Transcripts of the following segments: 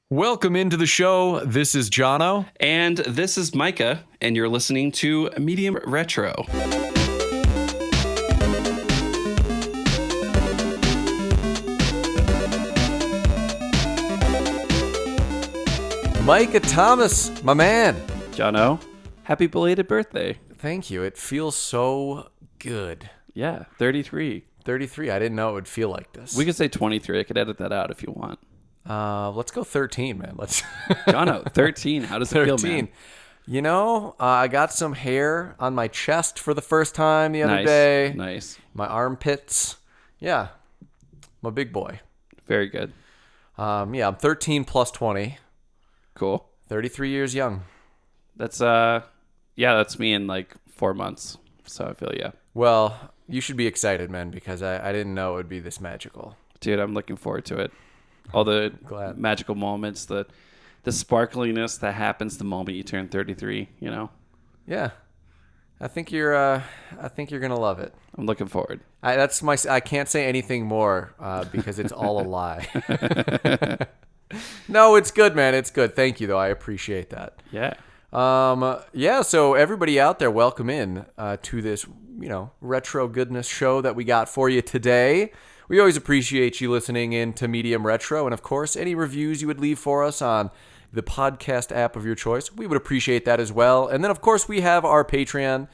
Welcome into the show. This is Jono. And this is Micah, and you're listening to Medium Retro. Micah Thomas, my man. Jono, happy belated birthday. Thank you. It feels so good. Yeah, 33. 33. I didn't know it would feel like this. We could say 23. I could edit that out if you want. Let's go 13, man. Let's. Jono, 13. How does it feel, man? You know, I got some hair on my chest for the first time the other day. Nice. My armpits. Yeah. I'm a big boy. Very good. Yeah, I'm 13 plus 20. Cool. 33 years young. That's that's me in like 4 months. So I feel Well, you should be excited, man, because I didn't know it would be this magical. Dude, I'm looking forward to it. All the magical moments, the sparkliness that happens the moment you turn 33, you know? Yeah. I think you're going to love it. I'm looking forward. I can't say anything more because it's all a lie. No, it's good, man. It's good. Thank you, though. I appreciate that. Yeah. So everybody out there, welcome in to this, retro goodness show that we got for you today. We always appreciate you listening in to Medium Retro. And, of course, any reviews you would leave for us on the podcast app of your choice, we would appreciate that as well. And then, of course, we have our Patreon.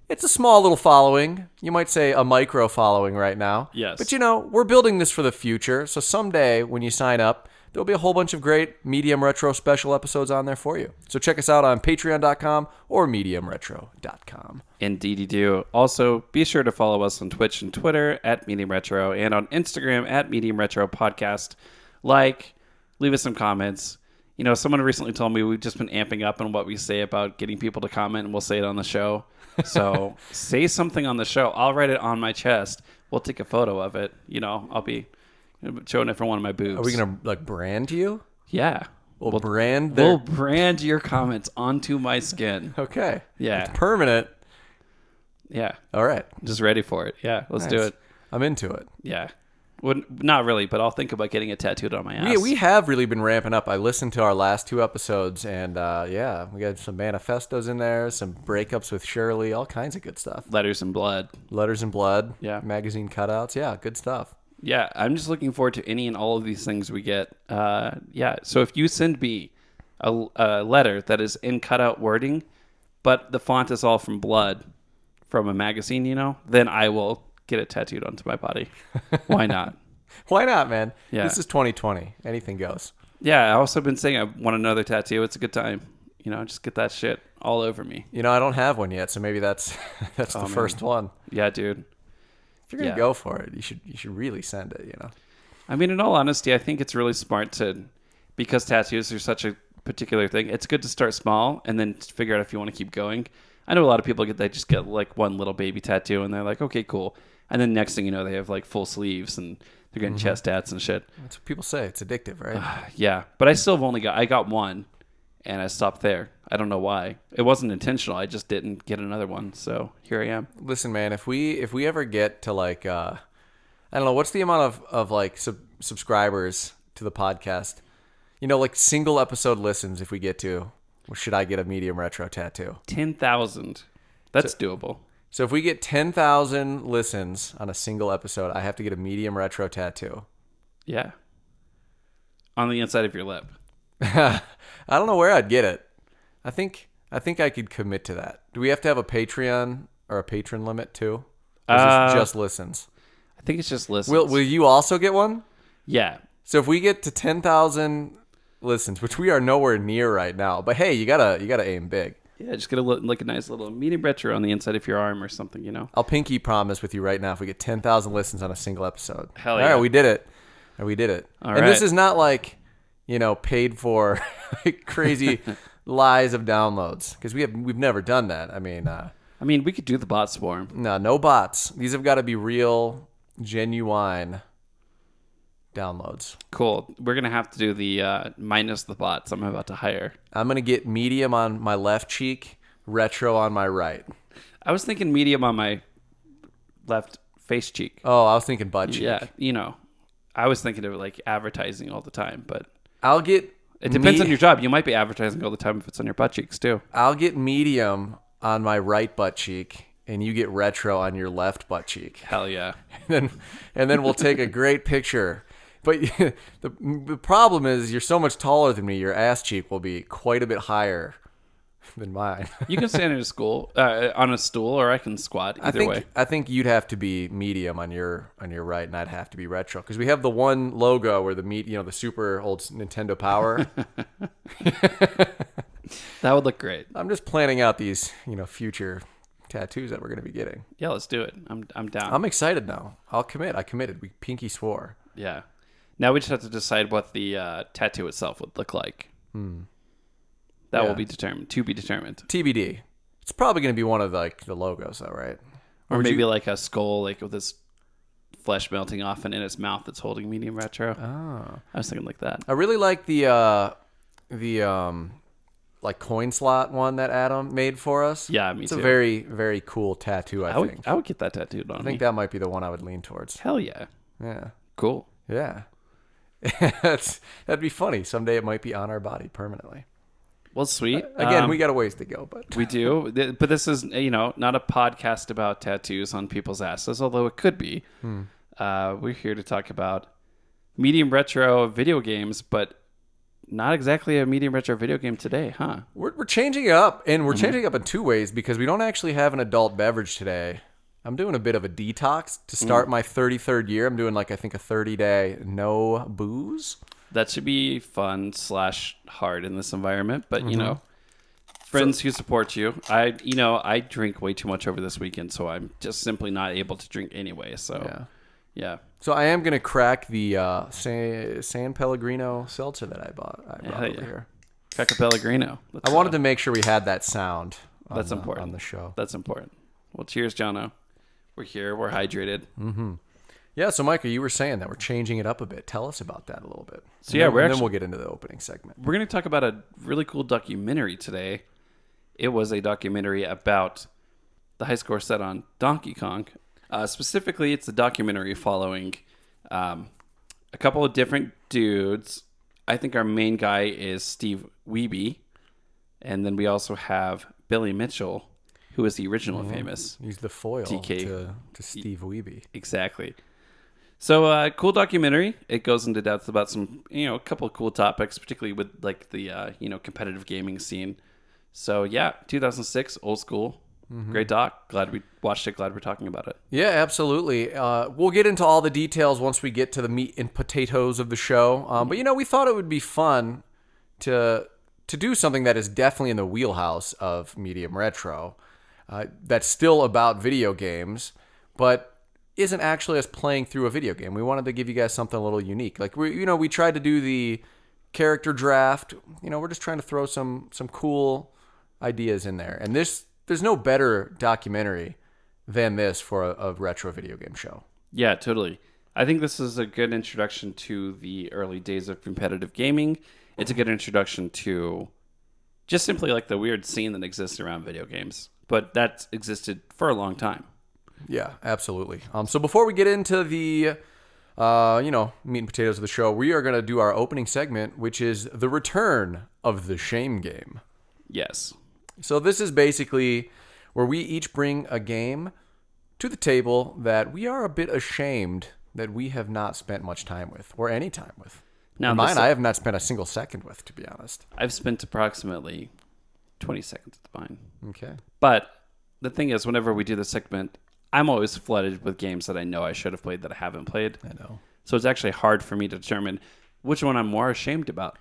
It's a small little following. You might say a micro following right now. Yes. But, we're building this for the future. So someday when you sign up, there'll be a whole bunch of great Medium Retro special episodes on there for you. So check us out on patreon.com or mediumretro.com. Indeed you do. Also, be sure to follow us on Twitch and Twitter at Medium Retro and on Instagram at Medium Retro Podcast. Leave us some comments. Someone recently told me we've just been amping up on what we say about getting people to comment, and we'll say it on the show. So say something on the show. I'll write it on my chest. We'll take a photo of it. I'll be showing it from one of my boobs. Are we going to brand you? Yeah. We'll brand We'll brand your comments onto my skin. Okay. Yeah. It's permanent. Yeah. All right. Just ready for it. Yeah. Let's do it. I'm into it. Yeah. Well, not really, but I'll think about getting it tattooed on my ass. We have really been ramping up. I listened to our last 2 episodes, and we got some manifestos in there, some breakups with Shirley, all kinds of good stuff. Letters and blood. Yeah. Magazine cutouts. Yeah, good stuff. Yeah, I'm just looking forward to any and all of these things we get. So if you send me a letter that is in cutout wording, but the font is all from blood from a magazine, then I will get it tattooed onto my body. Why not? Why not, man? Yeah. This is 2020. Anything goes. Yeah, I also been saying I want another tattoo. It's a good time. Just get that shit all over me. I don't have one yet, so maybe that's the first one. Yeah, dude. If you're gonna go for it, you should really send it. I mean, in all honesty, I think it's really smart because tattoos are such a particular thing. It's good to start small and then figure out if you want to keep going. I know a lot of people they just get like one little baby tattoo and they're like, okay, cool. And then next thing you know, they have like full sleeves and they're getting chest tats and shit. That's what people say. It's addictive, right? Yeah, but I still have I got one, and I stopped there. I don't know why. It wasn't intentional. I just didn't get another one. So here I am. Listen, man, if we ever get to like, I don't know, what's the amount of like subscribers to the podcast? Like single episode listens. If we get to, or should I get a Medium Retro tattoo? 10,000. That's doable. So if we get 10,000 listens on a single episode, I have to get a Medium Retro tattoo. Yeah. On the inside of your lip. I don't know where I'd get it. I think I could commit to that. Do we have to have a Patreon or a patron limit too? Or is this just listens? I think it's just listens. Will you also get one? Yeah. So if we get to 10,000 listens, which we are nowhere near right now, but hey, you gotta aim big. Yeah, just get a nice little Medium Retro on the inside of your arm or something, I'll pinky promise with you right now if we get 10,000 listens on a single episode. Hell yeah. All right, we did it. And this is not like, paid for crazy lies of downloads, because we've never done that. I mean, we could do the bot swarm. No bots. These have got to be real, genuine downloads. Cool. We're going to have to do the minus the bots I'm about to hire. I'm going to get medium on my left cheek, retro on my right. I was thinking medium on my left face cheek. Oh, I was thinking butt cheek. Yeah, I was thinking of like advertising all the time, but I'll get It depends on your job. You might be advertising all the time if it's on your butt cheeks too. I'll get medium on my right butt cheek, and you get retro on your left butt cheek. Hell yeah. And then we'll take a great picture. But the problem is you're so much taller than me, your ass cheek will be quite a bit higher than mine. You can stand on a stool, or I can squat. Either way. I think you'd have to be medium on your right, and I'd have to be retro because we have the one logo where the super old Nintendo Power. That would look great. I'm just planning out these future tattoos that we're going to be getting. Yeah, let's do it. I'm down. I'm excited now. I'll commit. I committed. We pinky swore. Yeah. Now we just have to decide what the tattoo itself would look like. That will be determined. To be determined. TBD. It's probably going to be one of the logos, though, right? Or maybe like a skull, like with this flesh melting off, and in its mouth it's holding medium retro. Oh, I was thinking like that. I really like the like coin slot one that Adam made for us. Yeah, me too. It's a very, very cool tattoo. I think. I would get that tattooed on me. I think that might be the one I would lean towards. Hell yeah. Yeah. Cool. Yeah. That'd be funny. Someday it might be on our body permanently. Well, sweet. Again, we got a ways to go, but we do. But this is, not a podcast about tattoos on people's asses, although it could be. We're here to talk about medium retro video games, but not exactly a medium retro video game today, huh? We're changing it up, and we're changing it up in two ways because we don't actually have an adult beverage today. I'm doing a bit of a detox to start my 33rd year. I'm doing I think a 30-day no booze. That should be fun / hard in this environment, but friends who support you. I drink way too much over this weekend, so I'm just simply not able to drink anyway. So yeah. So I am gonna crack the San Pellegrino seltzer that I brought over here. Crack a Pellegrino. I wanted to make sure we had that sound. That's important on the show. That's important. Well, cheers, Jono. We're here. We're hydrated. Mm-hmm. Yeah, so Micah, you were saying that we're changing it up a bit. Tell us about that a little bit. So then we'll get into the opening segment. We're going to talk about a really cool documentary today. It was a documentary about the high score set on Donkey Kong. Specifically, it's a documentary following a couple of different dudes. I think our main guy is Steve Wiebe, and then we also have Billy Mitchell, who is the original famous. He's the foil DK. to Steve Wiebe. Exactly. So, cool documentary. It goes into depth about some, a couple of cool topics, particularly with the, competitive gaming scene. So, 2006, old school. Great doc. Glad we watched it. Glad we're talking about it. Yeah, absolutely. We'll get into all the details once we get to the meat and potatoes of the show. But, we thought it would be fun to do something that is definitely in the wheelhouse of medium retro. That's still about video games, but isn't actually us playing through a video game. We wanted to give you guys something a little unique. Like we tried to do the character draft. We're just trying to throw some cool ideas in there. And there's no better documentary than this for a retro video game show. Yeah, totally. I think this is a good introduction to the early days of competitive gaming. It's a good introduction to just simply the weird scene that exists around video games. But that's existed for a long time. Yeah, absolutely. So before we get into the, meat and potatoes of the show, we are going to do our opening segment, which is the return of the shame game. Yes. So this is basically where we each bring a game to the table that we are a bit ashamed that we have not spent much time with, or any time with. Now, mine, I have not spent a single second with, to be honest. I've spent approximately 20 seconds with mine. Okay. But the thing is, whenever we do the segment, I'm always flooded with games that I know I should have played that I haven't played. I know. So it's actually hard for me to determine which one I'm more ashamed about.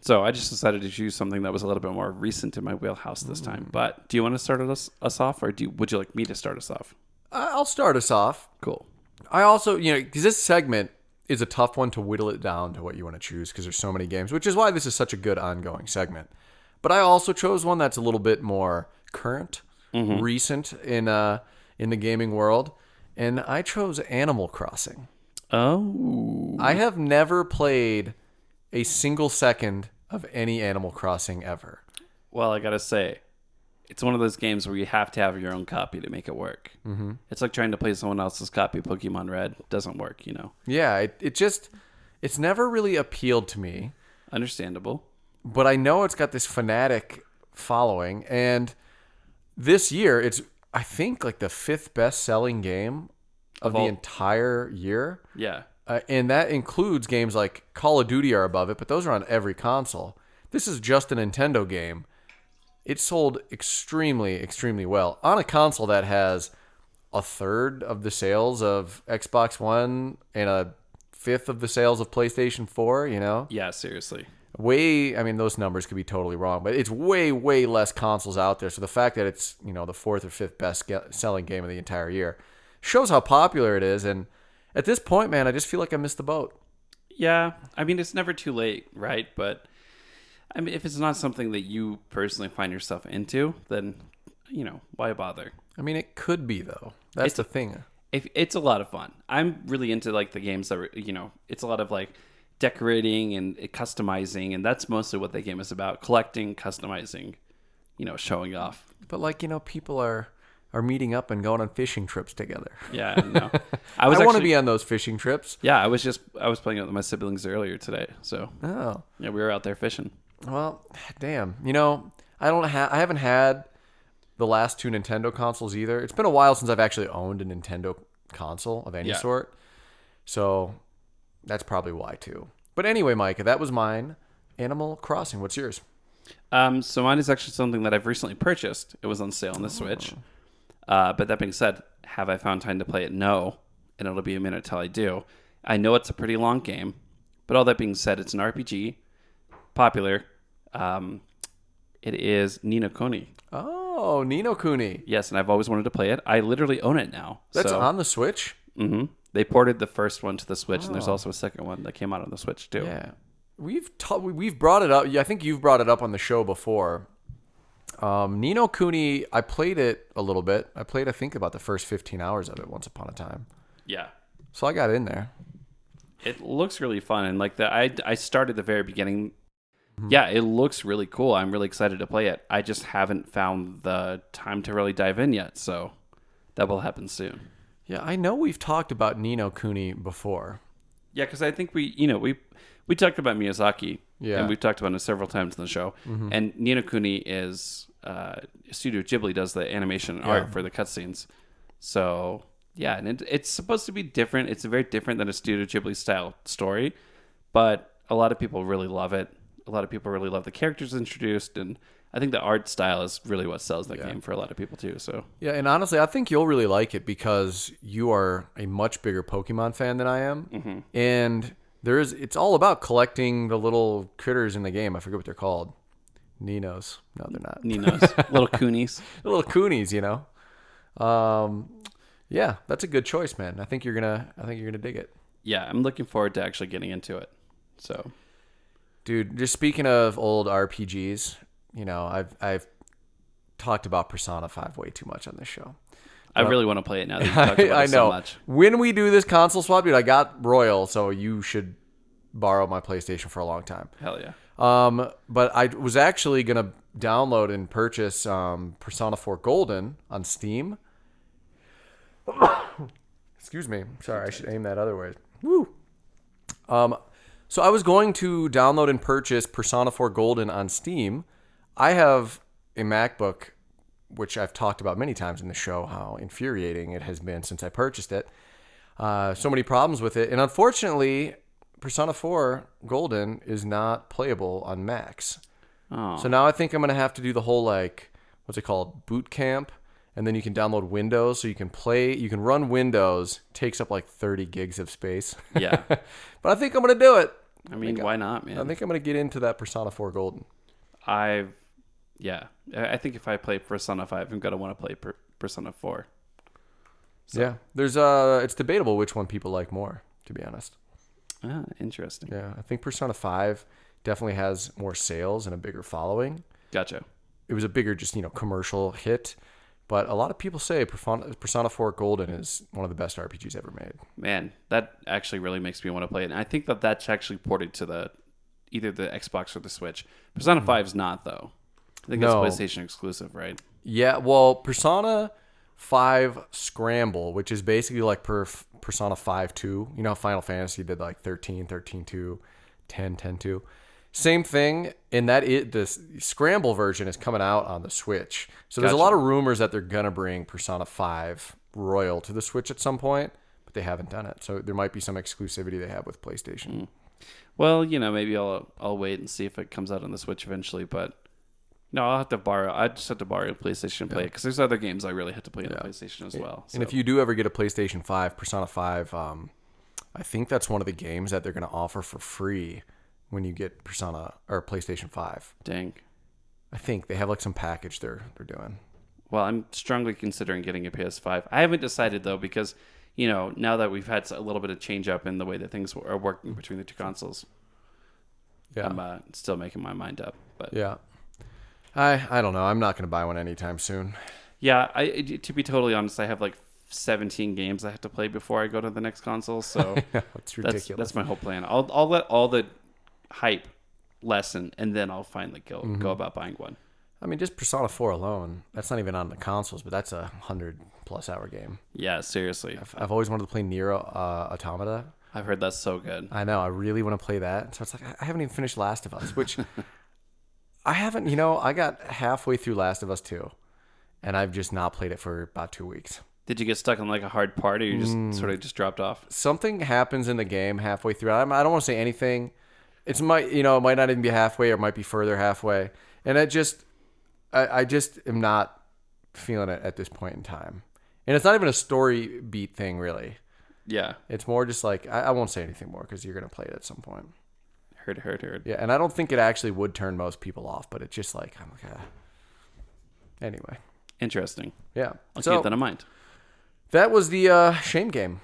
So I just decided to choose something that was a little bit more recent in my wheelhouse this time. But do you want to start us off, or would you like me to start us off? I'll start us off. Cool. I also, because this segment is a tough one to whittle it down to what you want to choose because there's so many games, which is why this is such a good ongoing segment. But I also chose one that's a little bit more current, recent in the gaming world, and I chose Animal Crossing. Oh. I have never played a single second of any Animal Crossing ever. Well, I gotta say, it's one of those games where you have to have your own copy to make it work. Mm-hmm. It's like trying to play someone else's copy of Pokemon Red. It doesn't work, Yeah, it's never really appealed to me. Understandable. but I know it's got this fanatic following, and this year it's, I think, like the 5th best-selling game of the entire year. Yeah. And that includes games like Call of Duty are above it, but those are on every console. This is just a Nintendo game. It sold extremely, extremely well on a console that has a third of the sales of Xbox One and a fifth of the sales of PlayStation 4, you know? Yeah, seriously. I mean, those numbers could be totally wrong, but it's way, way less consoles out there. So the fact that it's, the 4th or 5th best selling game of the entire year shows how popular it is. And at this point, man, I just feel like I missed the boat. Yeah, I mean, it's never too late, right? But I mean, if it's not something that you personally find yourself into, then, why bother? I mean, it could be, though. That's the thing. It's a lot of fun. I'm really into like the games that, it's a lot of like decorating and customizing, and that's mostly what the game is about: collecting, customizing, showing off. But people are meeting up and going on fishing trips together. Yeah, no. I want to be on those fishing trips. Yeah, I was playing with my siblings earlier today, so yeah, we were out there fishing. Well, damn. I haven't had the last 2 Nintendo consoles either. It's been a while since I've actually owned a Nintendo console of any sort. So that's probably why too. But anyway, Mike, that was mine. Animal Crossing. What's yours? So mine is actually something that I've recently purchased. It was on sale on the Switch. But that being said, have I found time to play it? No. And it'll be a minute till I do. I know it's a pretty long game. But all that being said, it's an RPG. Popular. It is Ni no Kuni. Oh, Ni no Kuni. Yes, and I've always wanted to play it. I literally own it now. That's on the Switch? Mm-hmm. They ported the first one to the Switch, and there's also a second one that came out on the Switch, too. Yeah. We've brought it up. Yeah, I think you've brought it up on the show before. Ni no Kuni, I played it a little bit. I played, I think, about the first 15 hours of it once upon a time. Yeah. So I got in there. It looks really fun, and I started the very beginning. Mm-hmm. Yeah, it looks really cool. I'm really excited to play it. I just haven't found the time to really dive in yet, so that will happen soon. Yeah, I know we've talked about Ni no Kuni before. Yeah, because I think we talked about Miyazaki, and we've talked about it several times in the show. Mm-hmm. And Ni no Kuni is Studio Ghibli does the animation and art for the cutscenes. So yeah, and it's supposed to be different. It's very different than a Studio Ghibli style story, but a lot of people really love it. A lot of people really love the characters introduced, and I think the art style is really what sells that game for a lot of people too. So yeah, and honestly, I think you'll really like it because you are a much bigger Pokemon fan than I am, and it's all about collecting the little critters in the game. I forget what they're called. Ninos. No, they're not. Ninos. Little Coonies. Little Coonies, Yeah, that's a good choice, man. I think you're gonna dig it. Yeah, I'm looking forward to actually getting into it. So, dude, just speaking of old RPGs, I've talked about Persona 5 way too much on this show. I really want to play it now that you've talked about it so much. When we do this console swap, dude, I got Royal, so you should borrow my PlayStation for a long time. Hell yeah. But I was actually going to download and purchase Persona 4 Golden on Steam. Excuse me. Sorry, I should aim that other way. Woo. So I was going to download and purchase Persona 4 Golden on Steam. I have a MacBook, which I've talked about many times in the show, how infuriating it has been since I purchased it. So many problems with it. And unfortunately, Persona 4 Golden is not playable on Macs. Oh. So now I think I'm going to have to do the whole, what's it called, boot camp. And then you can download Windows, so you can run Windows. Takes up 30 gigs of space. Yeah. But I think I'm going to do it. I mean, why not, man? I think I'm going to get into that Persona 4 Golden. I think if I play Persona 5, I'm going to want to play Persona 4. So. Yeah. There's it's debatable which one people like more, to be honest. Ah, interesting. Yeah, I think Persona 5 definitely has more sales and a bigger following. Gotcha. It was a bigger commercial hit. But a lot of people say Persona 4 Golden is one of the best RPGs ever made. Man, that actually really makes me want to play it. And I think that's actually ported to either the Xbox or the Switch. Persona 5 is not, though. I think it's PlayStation exclusive, right? Yeah, well, Persona 5 Scramble, which is basically like Persona 5 2. Final Fantasy did 13, 13 2, 10, 10 2. Same thing, in that this Scramble version is coming out on the Switch. So there's a Gotcha. lot of rumors that they're going to bring Persona 5 Royal to the Switch at some point, but they haven't done it. So there might be some exclusivity they have with PlayStation. Well, maybe I'll wait and see if it comes out on the Switch eventually, but no, I'll have to borrow. I just have to borrow a PlayStation and play it because there's other games I really have to play on the PlayStation as well. So. And if you do ever get a PlayStation 5, Persona 5, I think that's one of the games that they're going to offer for free when you get Persona or PlayStation 5. Dang. I think they have like some package they're doing. Well, I'm strongly considering getting a PS5. I haven't decided though because, now that we've had a little bit of change up in the way that things are working between the two consoles, I'm still making my mind up. But yeah, I don't know. I'm not going to buy one anytime soon. Yeah, to be totally honest, I have like 17 games I have to play before I go to the next console. So it's ridiculous. That's my whole plan. I'll let all the hype lessen, and then I'll finally go about buying one. I mean, just Persona 4 alone, that's not even on the consoles, but that's a 100+ hour game. Yeah, seriously. I've always wanted to play Nier Automata. I've heard that's so good. I know. I really want to play that. So it's like, I haven't even finished Last of Us, which I haven't, I got halfway through Last of Us 2, and I've just not played it for about 2 weeks. Did you get stuck on like a hard part, or you just sort of just dropped off? Something happens in the game halfway through. I don't want to say anything. It might not even be halfway, or it might be further halfway. And I just am not feeling it at this point in time. And it's not even a story beat thing, really. Yeah. It's more just like, I won't say anything more because you're going to play it at some point. Heard. Yeah, and I don't think it actually would turn most people off, but it's just like, I'm like, Anyway. Interesting. Yeah. I'll keep that in mind. That was the shame game.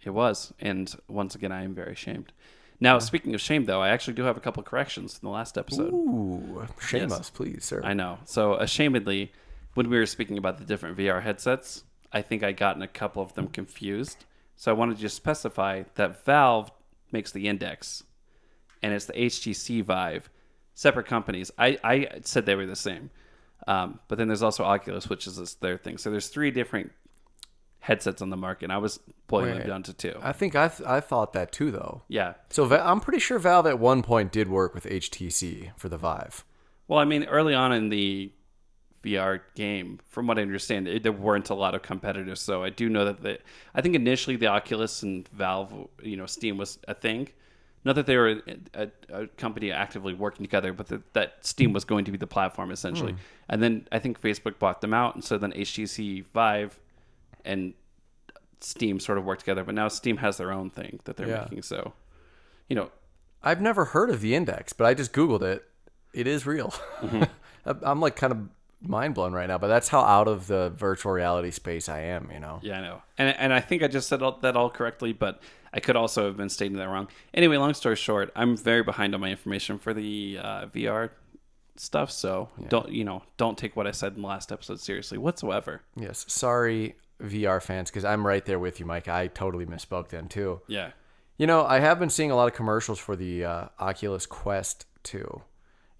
It was. And once again, I am very shamed. Now, speaking of shame, though, I actually do have a couple of corrections in the last episode. Ooh, shame us, please, sir. I know. So, ashamedly, when we were speaking about the different VR headsets, I think I gotten a couple of them confused. So, I wanted to just specify that Valve makes the Index, and it's the HTC Vive. Separate companies. I said they were the same. But then there's also Oculus, which is their thing. So, there's 3 different headsets on the market, and I was boiling them down to 2. I think I thought that too, though. Yeah. So I'm pretty sure Valve at one point did work with HTC for the Vive. Well, I mean, early on in the VR game, from what I understand, there weren't a lot of competitors. So I do know that I think initially the Oculus and Valve, Steam was a thing. Not that they were a company actively working together, but that Steam was going to be the platform essentially. And then I think Facebook bought them out, and so then HTC Vive and Steam sort of work together, but now Steam has their own thing that they're making. So, I've never heard of the Index, but I just Googled it. It is real. Mm-hmm. I'm like kind of mind blown right now, but that's how out of the virtual reality space I am, Yeah, I know. And I think I just said that all correctly, but I could also have been stating that wrong. Anyway, long story short, I'm very behind on my information for the VR stuff, so don't take what I said in the last episode seriously whatsoever. Yes. Sorry, VR fans, because I'm right there with you, Mike. I totally misspoke then too. Yeah. I have been seeing a lot of commercials for the Oculus Quest 2,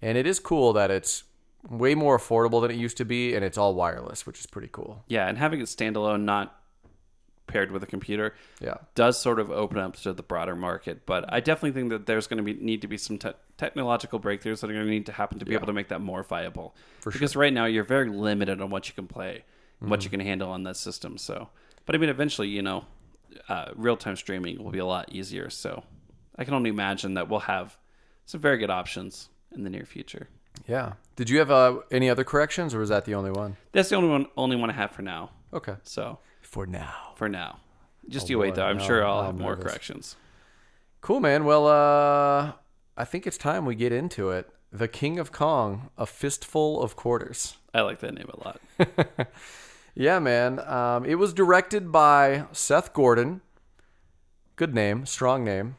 and it is cool that it's way more affordable than it used to be, and it's all wireless, which is pretty cool. Yeah, and having it standalone, not paired with a computer, does sort of open up to the broader market. But I definitely think that there's going to need to be some technological breakthroughs that are going to need to happen to be able to make that more viable. Because right now you're very limited on what you can play, what you can handle on that system. So, but I mean, eventually, real-time streaming will be a lot easier. So I can only imagine that we'll have some very good options in the near future. Yeah. Did you have any other corrections, or was that the only one? That's the only one I have for now. Okay. So for now. Just you wait, though. I'm sure I'll have more corrections. Cool, man. Well, I think it's time we get into it. The King of Kong, A Fistful of Quarters. I like that name a lot. Yeah, man. It was directed by Seth Gordon. Good name. Strong name.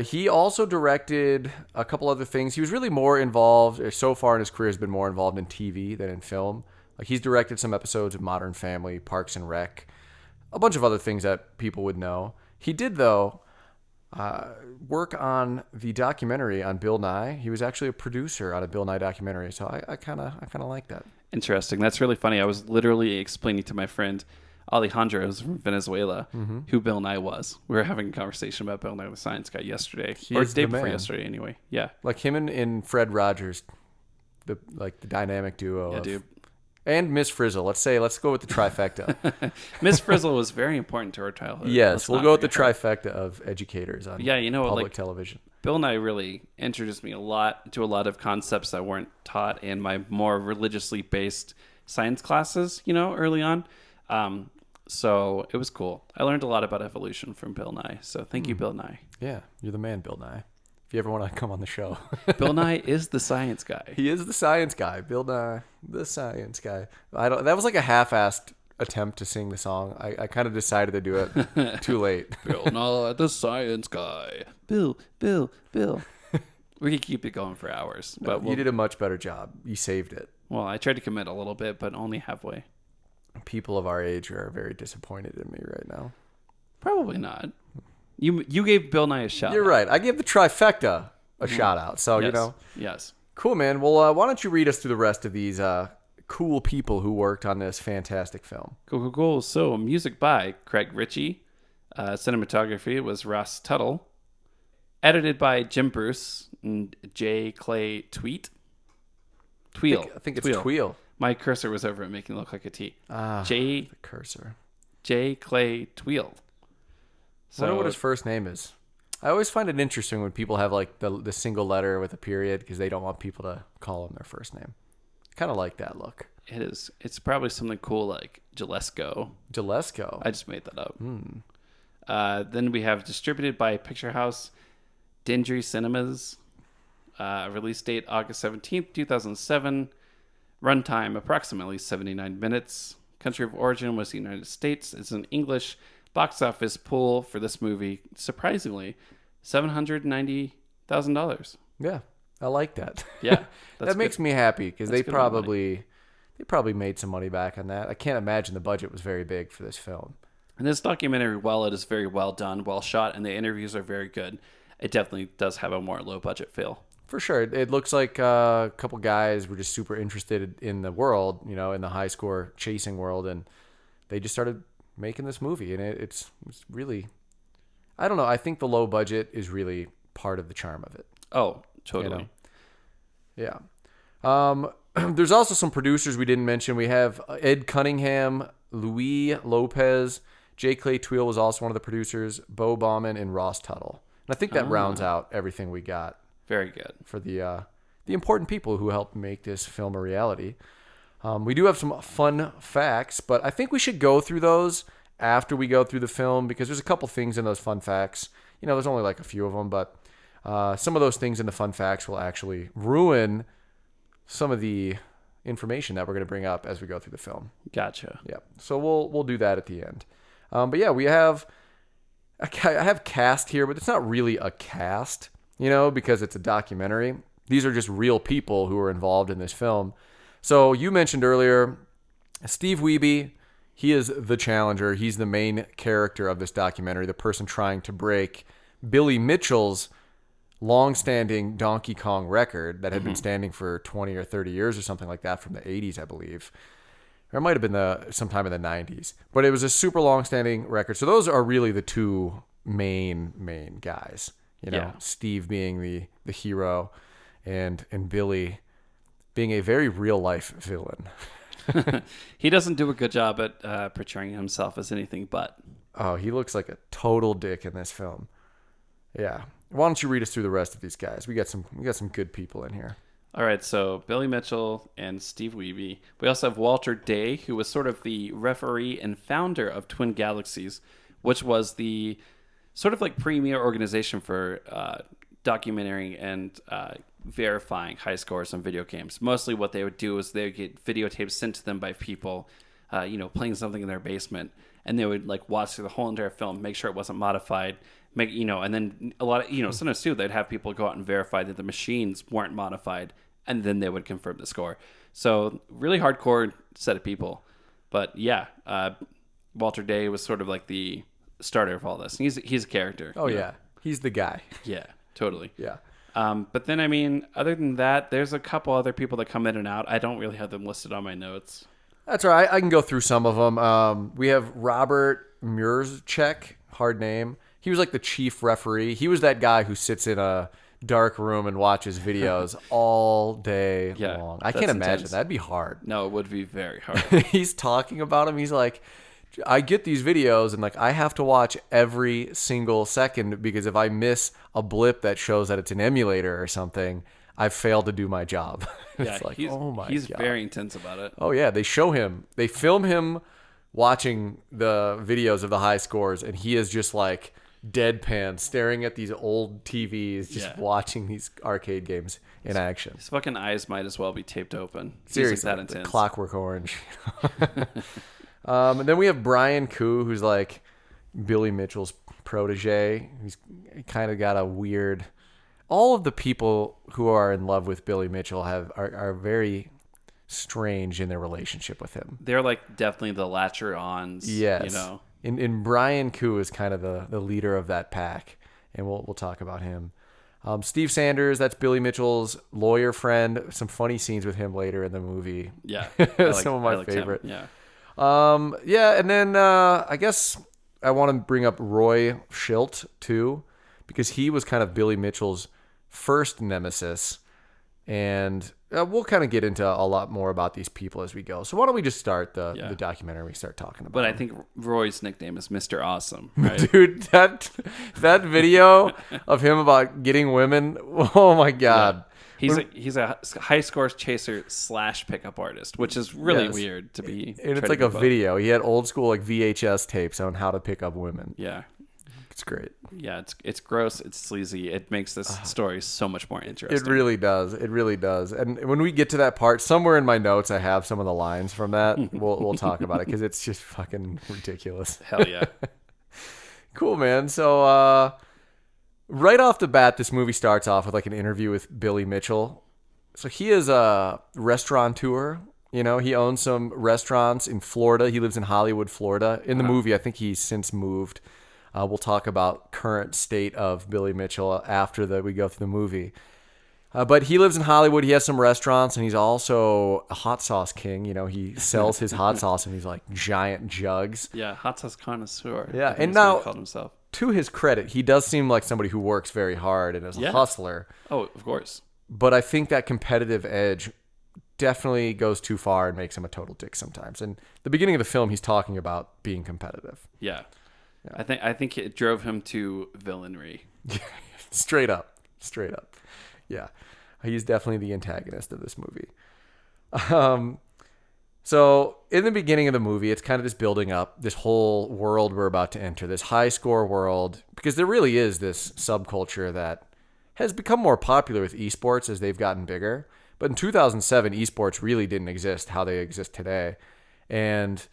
He also directed a couple other things. He was really more involved, so far in his career, has been more involved in TV than in film. Like, he's directed some episodes of Modern Family, Parks and Rec, a bunch of other things that people would know. He did, though, work on the documentary on Bill Nye. He was actually a producer on a Bill Nye documentary, so I kind of like that. Interesting. That's really funny. I was literally explaining to my friend Alejandro's from Venezuela, Mm-hmm. who Bill Nye was. We were having a conversation about Bill Nye the Science Guy yesterday, He or is day the before man. yesterday, anyway. Yeah, Like him and Fred Rogers, the dynamic duo. yeah, dude. And Miss Frizzle. Let's go with the trifecta. Miss Frizzle was very important to our childhood. Yes, Let's we'll not go with the forget her. trifecta of educators on Yeah, you know what, public like- television. Bill Nye really introduced me a lot of concepts that weren't taught in my more religiously based science classes, early on. So it was cool. I learned a lot about evolution from Bill Nye. So thank you, Bill Nye. Yeah, you're the man, Bill Nye. If you ever want to come on the show. Bill Nye is the science guy. He is the science guy. Bill Nye, the science guy. That was like a half-assed attempt to sing the song. I kind of decided to do it too late. Bill Nye, the science guy. Bill. We could keep it going for hours. But You did a much better job. You saved it. well, I tried to commit a little bit, but only halfway. People of our age are very disappointed in me right now. Probably not. You gave Bill Nye a shot. You're right. I gave the trifecta a shout out. So, Yes. Yes. Cool, man. Well, why don't you read us through the rest of these cool people who worked on this fantastic film? Cool. So, music by Craig Ritchie. Cinematography was Ross Tuttle. Edited by Jim Bruce and J. Clay Tweet. Tweel. I think it's Tweel. My cursor was over it, making it look like a T. The cursor. J. Clay Tweel. I wonder what his first name is. I always find it interesting when people have like the single letter with a period because they don't want people to call them their first name. Kind of like that look. It is. It's probably something cool like Gillesco. Gillesco. I just made that up. Then we have distributed by Picture House, Dindry Cinemas. Release date August 17th, 2007. Runtime approximately 79 minutes. Country of origin was the United States. It's in English. Box office pool for this movie, surprisingly, $790,000. Yeah, I like that. Yeah, that makes me happy because they good amount of probably made some money back on that. I can't imagine the budget was very big for this film. And this documentary, while it is very well done, well shot, and the interviews are very good, it definitely does have a more low budget feel. For sure. It looks like a couple guys were just super interested in the world, in the high score chasing world, and they just started making this movie. And it's really, I don't know. I think the low budget is really part of the charm of it. Oh, totally. Yeah. There's also some producers we didn't mention. We have Ed Cunningham, Louis Lopez, J. Clay Tweel was also one of the producers, Bo Bauman, and Ross Tuttle. And I think that rounds out everything we got. Very good. For the important people who helped make this film a reality. We do have some fun facts, but I think we should go through those after we go through the film because there's a couple things in those fun facts. There's only like a few of them, but some of those things in the fun facts will actually ruin some of the information that we're going to bring up as we go through the film. Gotcha. Yeah. So we'll do that at the end. But yeah, I have cast here, but it's not really a cast, because it's a documentary. These are just real people who are involved in this film. So you mentioned earlier, Steve Wiebe, he is the challenger. He's the main character of this documentary, the person trying to break Billy Mitchell's long-standing Donkey Kong record that had been standing for 20 or 30 years or something like that from the 80s, I believe. Or it might have been sometime in the 90s. But it was a super long-standing record. So those are really the two main guys. Steve being the hero and Billy being a very real-life villain. He doesn't do a good job at portraying himself as anything but. Oh, he looks like a total dick in this film. Yeah. Why don't you read us through the rest of these guys? We got some good people in here. All right, so Billy Mitchell and Steve Wiebe. We also have Walter Day, who was sort of the referee and founder of Twin Galaxies, which was the sort of like premier organization for documenting and verifying high scores on video games. Mostly what they would do is they would get videotapes sent to them by people, playing something in their basement, and they would like watch through the whole entire film, make sure it wasn't modified, and then a lot of, sometimes too, they'd have people go out and verify that the machines weren't modified, and then they would confirm the score. So really hardcore set of people. But yeah, Walter Day was sort of like the starter of all this. He's a character. Oh yeah, he's the guy. Yeah, totally. Yeah. But then, other than that, there's a couple other people that come in and out. I don't really have them listed on my notes. That's all right. I can go through some of them. We have Robert Murzchek, hard name. He was like the chief referee. He was that guy who sits in a dark room and watches videos all day long. I can't imagine. Intense. That'd be hard. No, it would be very hard. He's talking about him. He's like, I get these videos and like I have to watch every single second because if I miss a blip that shows that it's an emulator or something, I've failed to do my job. It's like, oh my God. He's very intense about it. Oh yeah, they film him watching the videos of the high scores, and he is just like deadpan, staring at these old TVs, just watching these arcade games in action. His fucking eyes might as well be taped open. Seriously, he's like that intense. Clockwork Orange. And then we have Brian Koo, who's like Billy Mitchell's protege. He's kind of got a weird. All of the people who are in love with Billy Mitchell are very strange in their relationship with him. They're like definitely the latcher-ons. Yes. You know. And Brian Koo is kind of the leader of that pack, and we'll talk about him. Steve Sanders, that's Billy Mitchell's lawyer friend. Some funny scenes with him later in the movie. Yeah. Some of my favorite. Him. Yeah. And then I guess I want to bring up Roy Schilt too, because he was kind of Billy Mitchell's first nemesis, and we'll kind of get into a lot more about these people as we go. So why don't we just start the documentary? We start talking about. But I think Roy's nickname is Mr. Awesome, right? Dude, that video of him about getting women. Oh my God. Yeah. He's a high scores chaser / pickup artist, which is really weird to be. And it's like a video. He had old school like VHS tapes on how to pick up women. Yeah. It's great. Yeah, it's gross. It's sleazy. It makes this story so much more interesting. It really does. It really does. And when we get to that part, somewhere in my notes, I have some of the lines from that. We'll talk about it because it's just fucking ridiculous. Hell yeah. Cool, man. So right off the bat, this movie starts off with like an interview with Billy Mitchell. So he is a restaurateur. You know, he owns some restaurants in Florida. He lives in Hollywood, Florida. In the movie, I think he's since moved. We'll talk about current state of Billy Mitchell after we go through the movie. But he lives in Hollywood. He has some restaurants, and he's also a hot sauce king. You know, he sells his hot sauce in these like giant jugs. Yeah, hot sauce connoisseur. Yeah, and that's now what he called himself. To his credit, he does seem like somebody who works very hard and is a hustler. Oh, of course. But I think that competitive edge definitely goes too far and makes him a total dick sometimes. And the beginning of the film, he's talking about being competitive. Yeah. I think it drove him to villainry. Straight up. Yeah. He's definitely the antagonist of this movie. So in the beginning of the movie, it's kind of just building up this whole world we're about to enter, this high score world, because there really is this subculture that has become more popular with esports as they've gotten bigger. But in 2007, esports really didn't exist how they exist today. And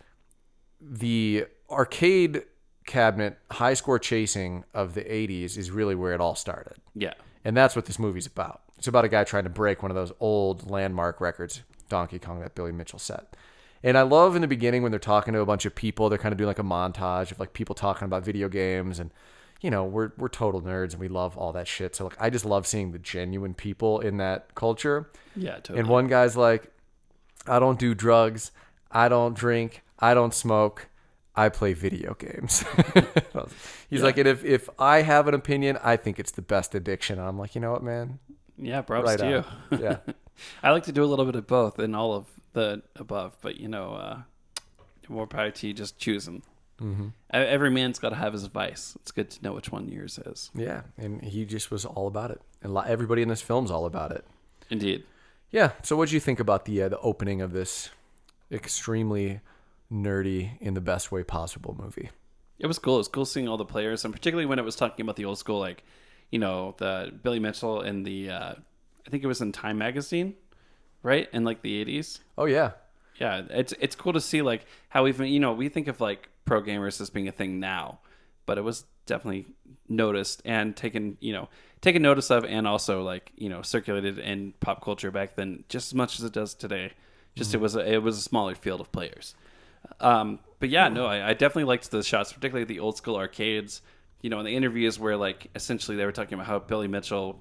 the arcade cabinet high score chasing of the 80s is really where it all started. Yeah. And that's what this movie's about. It's about a guy trying to break one of those old landmark records, Donkey Kong, that Billy Mitchell set. And I love in the beginning when they're talking to a bunch of people, they're kind of doing like a montage of like people talking about video games, and you know, we're total nerds and we love all that shit. So like I just love seeing the genuine people in that culture. Yeah, totally. And one guy's like, I don't do drugs, I don't drink, I don't smoke, I play video games. He's like, and if I have an opinion, I think it's the best addiction. And I'm like, you know what, man? Yeah, props right to on. you. Yeah. I like to do a little bit of both and all of the above, but you know, more power to you just choosing. Mm-hmm. Every man's got to have his vice. It's good to know which one yours is. Yeah, and he just was all about it. And everybody in this film's all about it. Indeed. Yeah, so what did you think about the opening of this extremely nerdy, in the best way possible movie? It was cool. It was cool seeing all the players, and particularly when it was talking about the old school, like, you know, the Billy Mitchell and the, I think it was in Time Magazine, right? In like the 80s. Oh, yeah. Yeah, it's cool to see like how even, you know, we think of like pro gamers as being a thing now, but it was definitely noticed and taken notice of, and also like, you know, circulated in pop culture back then just as much as it does today. Just it was a smaller field of players. But yeah, no, I definitely liked the shots, particularly the old school arcades. You know, in the interviews where like essentially they were talking about how Billy Mitchell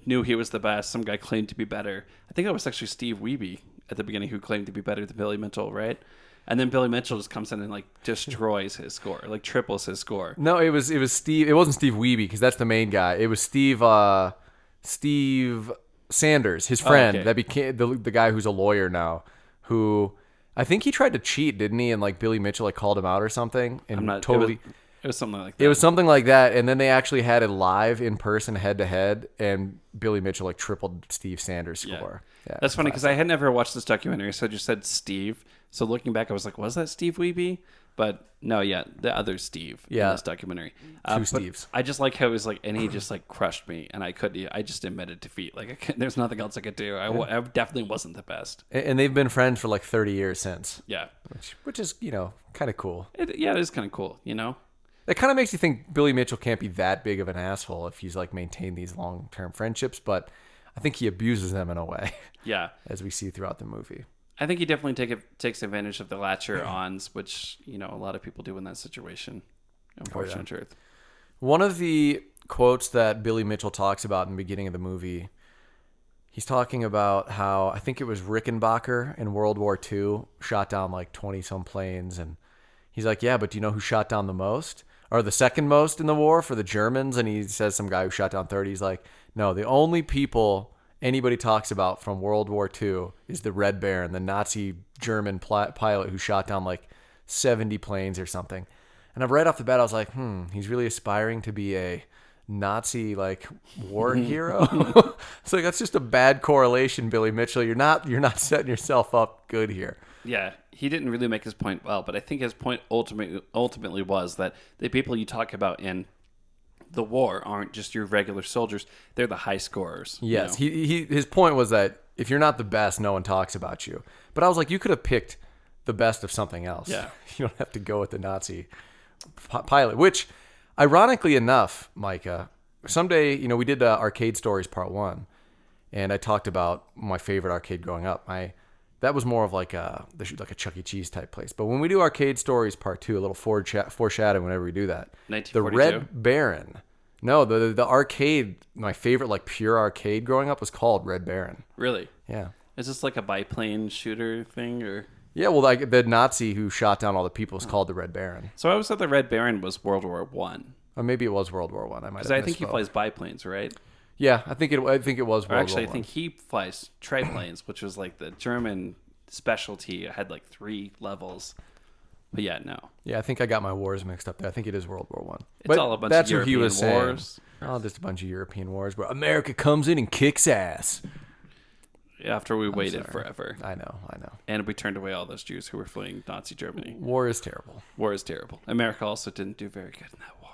knew he was the best. Some guy claimed to be better. I think that was actually Steve Wiebe at the beginning who claimed to be better than Billy Mitchell, right? And then Billy Mitchell just comes in and like destroys his score, like triples his score. No, it was Steve. It wasn't Steve Wiebe because that's the main guy. It was Steve Sanders, his friend that became the guy who's a lawyer now. Who I think he tried to cheat, didn't he? And like Billy Mitchell like called him out or something. And I'm not totally. It was something like that. It was something like that, and then they actually had it live in person, head to head, and Billy Mitchell like tripled Steve Sanders' score. Yeah, that's funny because I had never watched this documentary, so I just said Steve. So looking back, I was like, was that Steve Wiebe? But no, the other Steve in this documentary. Two Steves. I just like how it was like, and he just like crushed me, and I just admitted defeat. Like there's nothing else I could do. I definitely wasn't the best. And they've been friends for like 30 years since. Yeah. Which is, kind of cool. It is kind of cool, It kind of makes you think Billy Mitchell can't be that big of an asshole if he's like maintained these long-term friendships, but I think he abuses them in a way. Yeah. As we see throughout the movie. I think he definitely takes advantage of the latcher-ons, which, a lot of people do in that situation. Unfortunate truth. One of the quotes that Billy Mitchell talks about in the beginning of the movie, he's talking about how, I think it was Rickenbacker in World War II, shot down like 20-some planes, and he's like, yeah, but do you know who shot down the most? Or the second most in the war for the Germans? And he says some guy who shot down 30. He's like, no, the only people anybody talks about from World War II is the Red Baron, the Nazi German pilot who shot down like 70 planes or something. And right off the bat, I was like, he's really aspiring to be a Nazi like war hero. It's like, that's just a bad correlation, Billy Mitchell. You're not setting yourself up good here. Yeah, he didn't really make his point well, but I think his point ultimately was that the people you talk about in the war aren't just your regular soldiers; they're the high scorers. Yes, his point was that if you're not the best, no one talks about you. But I was like, you could have picked the best of something else. Yeah, you don't have to go with the Nazi pilot. Which, ironically enough, Micah, someday we did Arcade Stories Part 1, and I talked about my favorite arcade growing up. That was more of like a Chuck E. Cheese type place. But when we do Arcade Stories Part 2, a little foreshadowing whenever we do that. 1942? The Red Baron. No, the arcade, my favorite like pure arcade growing up was called Red Baron. Really? Yeah. Is this like a biplane shooter thing or? Yeah, well, like the Nazi who shot down all the people was called the Red Baron. So I always thought the Red Baron was World War One. Or maybe it was World War One. I might. Because I think he flies biplanes, right? Yeah, I think it was World War One. Actually, I think he flies triplanes, which was like the German specialty. It had like 3 levels. But yeah, no. Yeah, I think I got my wars mixed up there. I think it is World War One. It's all a bunch of European wars. Saying. Oh, just a bunch of European wars where America comes in and kicks ass. After we waited forever. I know. And we turned away all those Jews who were fleeing Nazi Germany. War is terrible. America also didn't do very good in that war.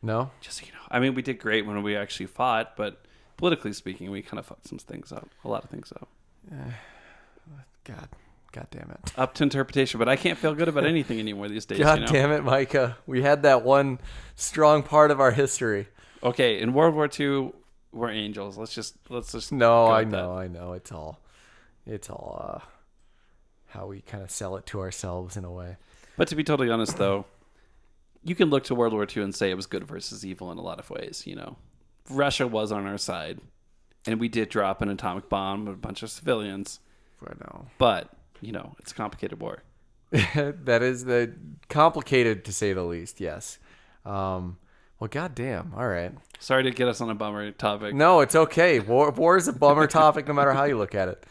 No? Just so you know. I mean, we did great when we actually fought, but politically speaking, we kind of fucked some things up. A lot of things up. God damn it. Up to interpretation, but I can't feel good about anything anymore these days. God damn it, Micah. We had that one strong part of our history. Okay, in World War II, we're angels. Let's just. No, I know. It's all how we kind of sell it to ourselves in a way. But to be totally honest, though, you can look to World War II and say it was good versus evil in a lot of ways. Russia was on our side, and we did drop an atomic bomb on a bunch of civilians. I know, but it's a complicated war. That is complicated to say the least. Yes. Well, goddamn. All right. Sorry to get us on a bummer topic. No, it's okay. War is a bummer topic no matter how you look at it.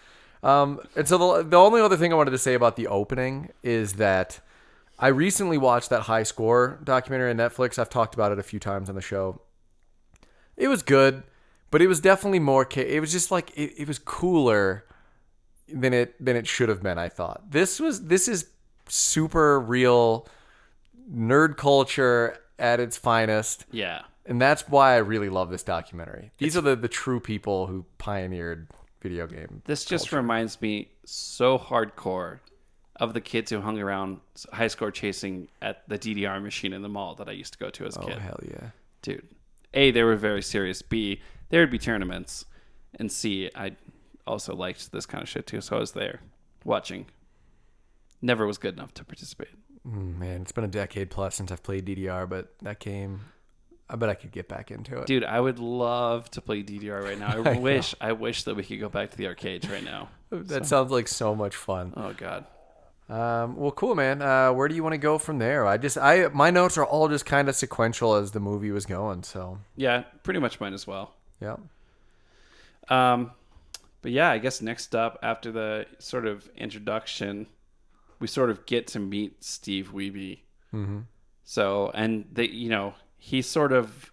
And so the only other thing I wanted to say about the opening is that I recently watched that High Score documentary on Netflix. I've talked about it a few times on the show. It was good, but it was definitely more. It was just like it was cooler than it should have been. I thought this is super real nerd culture at its finest. Yeah. And that's why I really love this documentary. These are the true people who pioneered video game. This just reminds me so hardcore of the kids who hung around high score chasing at the DDR machine in the mall that I used to go to as a kid. Oh, hell yeah. Dude. A, they were very serious. B, there would be tournaments. And C, I also liked this kind of shit too, so I was there watching. Never was good enough to participate. Man, it's been a decade plus since I've played DDR, but that game, I bet I could get back into it. Dude, I would love to play DDR right now. I wish that we could go back to the arcades right now. That sounds like so much fun. Oh God. Well, cool, man. Where do you want to go from there? My notes are all just kind of sequential as the movie was going. So Yeah, pretty much mine as well. yeah. But yeah, I guess next up after the sort of introduction, we sort of get to meet Steve Wiebe. Mm-hmm. So, and he sort of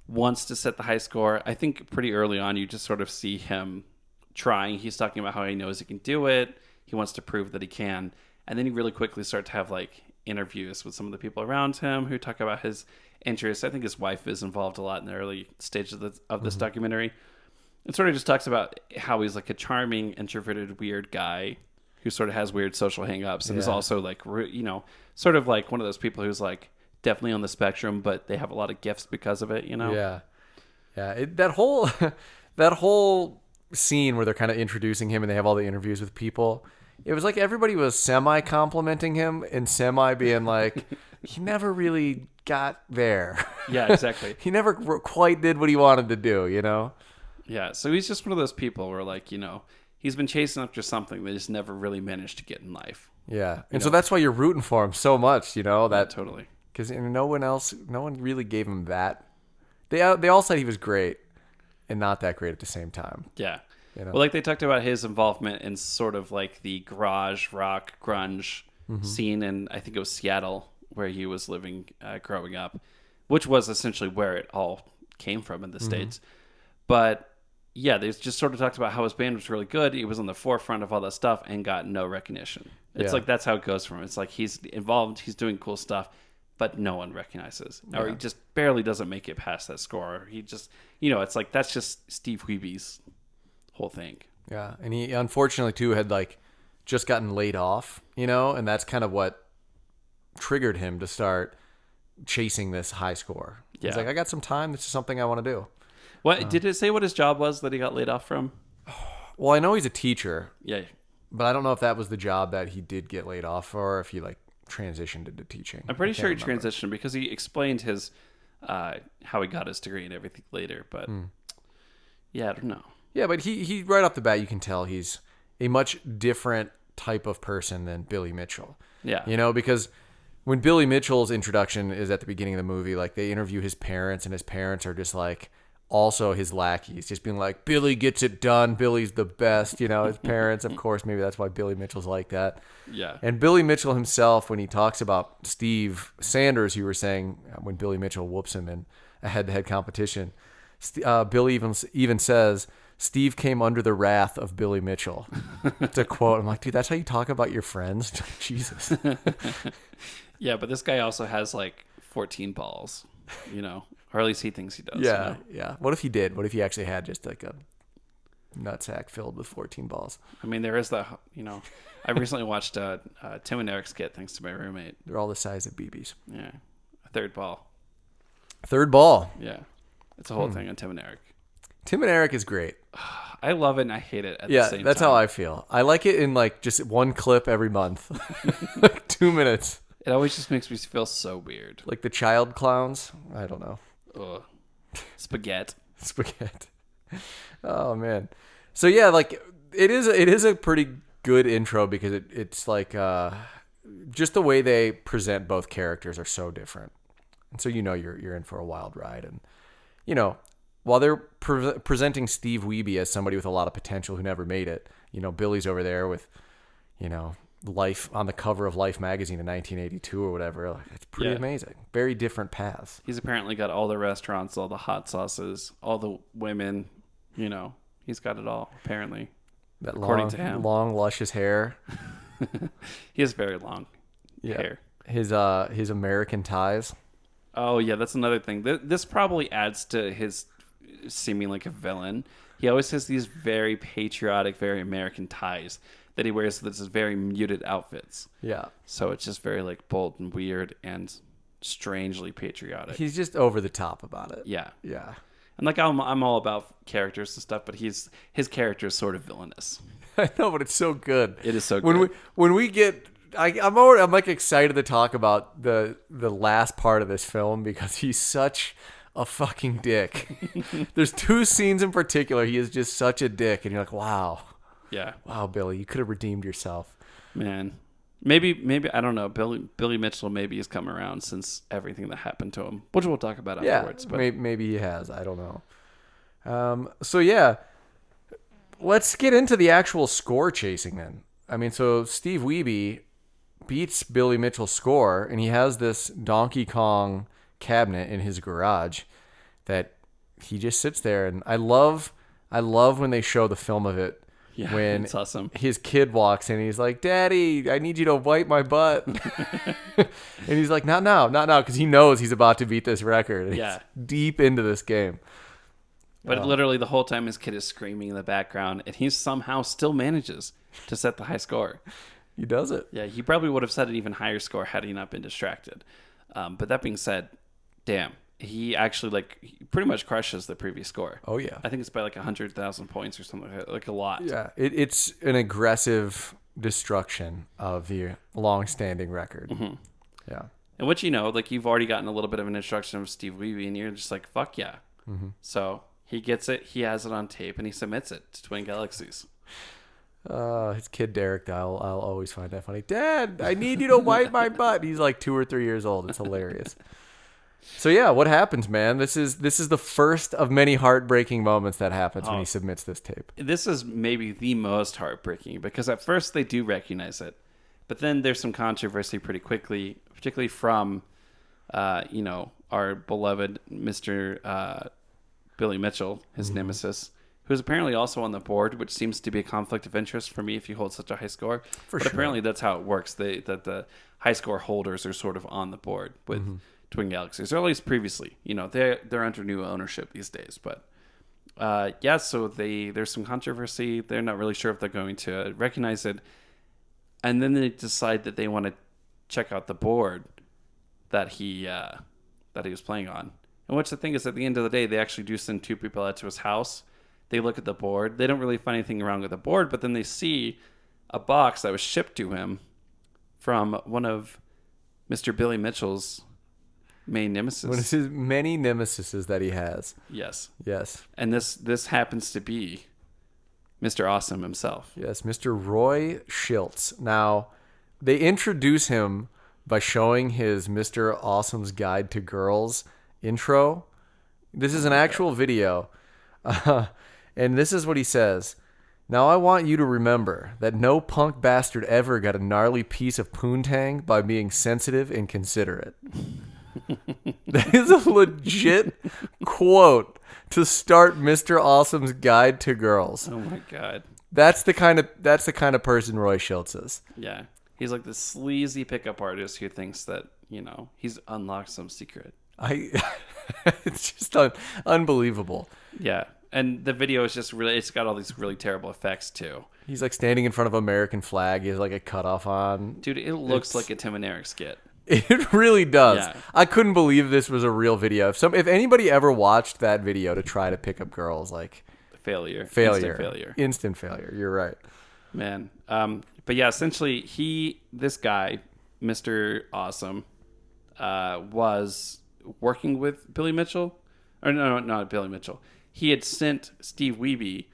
wants to set the high score. I think pretty early on, you just sort of see him trying. He's talking about how he knows he can do it. He wants to prove that he can. And then you really quickly start to have like interviews with some of the people around him who talk about his interests. I think his wife is involved a lot in the early stages of this documentary. It sort of just talks about how he's like a charming, introverted, weird guy who sort of has weird social hang-ups and is also like, sort of like one of those people who's like definitely on the spectrum, but they have a lot of gifts because of it, Yeah. That whole scene where they're kind of introducing him and they have all the interviews with people, it was like everybody was semi complimenting him and semi being like, he never really got there. Yeah, exactly. He never quite did what he wanted to do, Yeah, so he's just one of those people where like, he's been chasing after something that just never really managed to get in life. Yeah. And so that's why you're rooting for him so much, that Yeah, totally. because no one really gave him that. They all said he was great and not that great at the same time. Yeah. Well, like they talked about his involvement in sort of like the garage rock grunge scene in, I think it was Seattle, where he was living growing up, which was essentially where it all came from in the States. But yeah, they just sort of talked about how his band was really good. He was on the forefront of all that stuff and got no recognition. It's like that's how it goes from him. It's like he's involved, he's doing cool stuff, but no one recognizes. Or he just barely doesn't make it past that score. He just, it's like that's just Steve Wiebe's whole thing. Yeah, and he unfortunately too had like just gotten laid off, and that's kind of what triggered him to start chasing this high score. Yeah. He's like, I got some time. This is something I want to do. What did it say what his job was that he got laid off from? Well, I know he's a teacher. Yeah. But I don't know if that was the job that he did get laid off for, or if he like transitioned into teaching. I'm pretty sure he transitioned because he explained his how he got his degree and everything later. But yeah, I don't know. Yeah, but he right off the bat you can tell he's a much different type of person than Billy Mitchell. Yeah. Because when Billy Mitchell's introduction is at the beginning of the movie, like they interview his parents, and his parents are just like also his lackeys, just being like, Billy gets it done. Billy's the best. His parents, of course, maybe that's why Billy Mitchell's like that. Yeah. And Billy Mitchell himself, when he talks about Steve Sanders, you were saying when Billy Mitchell whoops him in a head-to-head competition, Billy even says, Steve came under the wrath of Billy Mitchell. It's a quote. I'm like, dude, that's how you talk about your friends? Jesus. Yeah, but this guy also has like 14 balls, or at least he thinks he does. Yeah, yeah. What if he did? What if he actually had just like a nutsack filled with 14 balls? I mean, there is the, I recently watched Tim and Eric's skit thanks to my roommate. They're all the size of BBs. Yeah, a third ball. Third ball. Yeah, it's a whole thing on Tim and Eric. Tim and Eric is great. I love it and I hate it at the same time. Yeah, that's how I feel. I like it in like just one clip every month. Like 2 minutes. It always just makes me feel so weird. Like the child clowns. I don't know. Ugh. Spaghetti. Spaghetti. Oh, man. So, yeah, like it is a pretty good intro because it's like just the way they present both characters are so different. And so you're in for a wild ride. And, while they're presenting Steve Wiebe as somebody with a lot of potential who never made it, Billy's over there with, Life on the cover of Life magazine in 1982 or whatever. Like, it's pretty amazing. Very different paths. He's apparently got all the restaurants, all the hot sauces, all the women. He's got it all, apparently. That according to him. Long, luscious hair. He has very long hair. His American ties. Oh, yeah, that's another thing. This probably adds to his seeming like a villain. He always has these very patriotic, very American ties that he wears with his very muted outfits. Yeah. So it's just very like bold and weird and strangely patriotic. He's just over the top about it. Yeah. Yeah. And like I'm all about characters and stuff, but his character is sort of villainous. I know, but it's so good. It is so good. When we get I'm like excited to talk about the last part of this film because he's such a fucking dick. There's 2 scenes in particular. He is just such a dick, and you're like, wow, Billy, you could have redeemed yourself. Man, maybe I don't know. Billy Mitchell maybe has come around since everything that happened to him, which we'll talk about afterwards. But maybe he has. I don't know. So yeah, let's get into the actual score chasing then. I mean, so Steve Wiebe beats Billy Mitchell's score, and he has this Donkey Kong cabinet in his garage that he just sits there. And I love when they show the film of it. Yeah, when it's awesome. His kid walks in, he's like, "Daddy, I need you to wipe my butt." And he's like, "Not now," because he knows he's about to beat this record. Yeah, he's deep into this game. But literally the whole time his kid is screaming in the background, and he somehow still manages to set the high score. He does it. Yeah, he probably would have set an even higher score had he not been distracted. But that being said, damn, he actually he pretty much crushes the previous score. Oh yeah, I think it's by 100,000 points or something like a lot. Yeah, it's an aggressive destruction of the long-standing record. Mm-hmm. Yeah, and which you've already gotten a little bit of an introduction of Steve Wiebe, and you're just like, fuck yeah. Mm-hmm. So he gets it, he has it on tape, and he submits it to Twin Galaxies. His kid Derek, I'll always find that funny. Dad, I need you to wipe my butt. He's like 2 or 3 years old. It's hilarious. So yeah, what happens, man? This is the first of many heartbreaking moments that happens when he submits this tape. This is maybe the most heartbreaking because at first they do recognize it, but then there's some controversy pretty quickly, particularly from, our beloved Mr. Billy Mitchell, his nemesis, who's apparently also on the board, which seems to be a conflict of interest for me if you hold such a high score. But apparently that's how it works. That the high score holders are sort of on the board with Twin Galaxies, or at least previously. They're under new ownership these days. But so there's some controversy. They're not really sure if they're going to recognize it, and then they decide that they want to check out the board that he was playing on. And what's the thing is, at the end of the day, they actually do send 2 people out to his house. They look at the board. They don't really find anything wrong with the board, but then they see a box that was shipped to him from one of Mr. Billy Mitchell's main nemesis. One of his many nemesises that he has. Yes. Yes. And this happens to be Mr. Awesome himself. Yes, Mr. Roy Schiltz. Now, they introduce him by showing his Mr. Awesome's Guide to Girls intro. This is an actual video. And this is what he says. Now I want you to remember that no punk bastard ever got a gnarly piece of poontang by being sensitive and considerate. That is a legit quote to start Mr. Awesome's Guide to Girls. Oh my god. That's the kind of person Roy Schiltz is. Yeah. He's like the sleazy pickup artist who thinks that, he's unlocked some secret. It's just unbelievable. Yeah. And the video is just it's got all these really terrible effects too. He's like standing in front of an American flag. He has like a cutoff on. Dude, it looks like a Tim and Eric skit. It really does. Yeah. I couldn't believe this was a real video. If anybody ever watched that video to try to pick up girls, failure. Instant failure. You're right. Man. But yeah, essentially this guy, Mr. Awesome, was working with Billy Mitchell. Or no, not Billy Mitchell. He had sent Steve Wiebe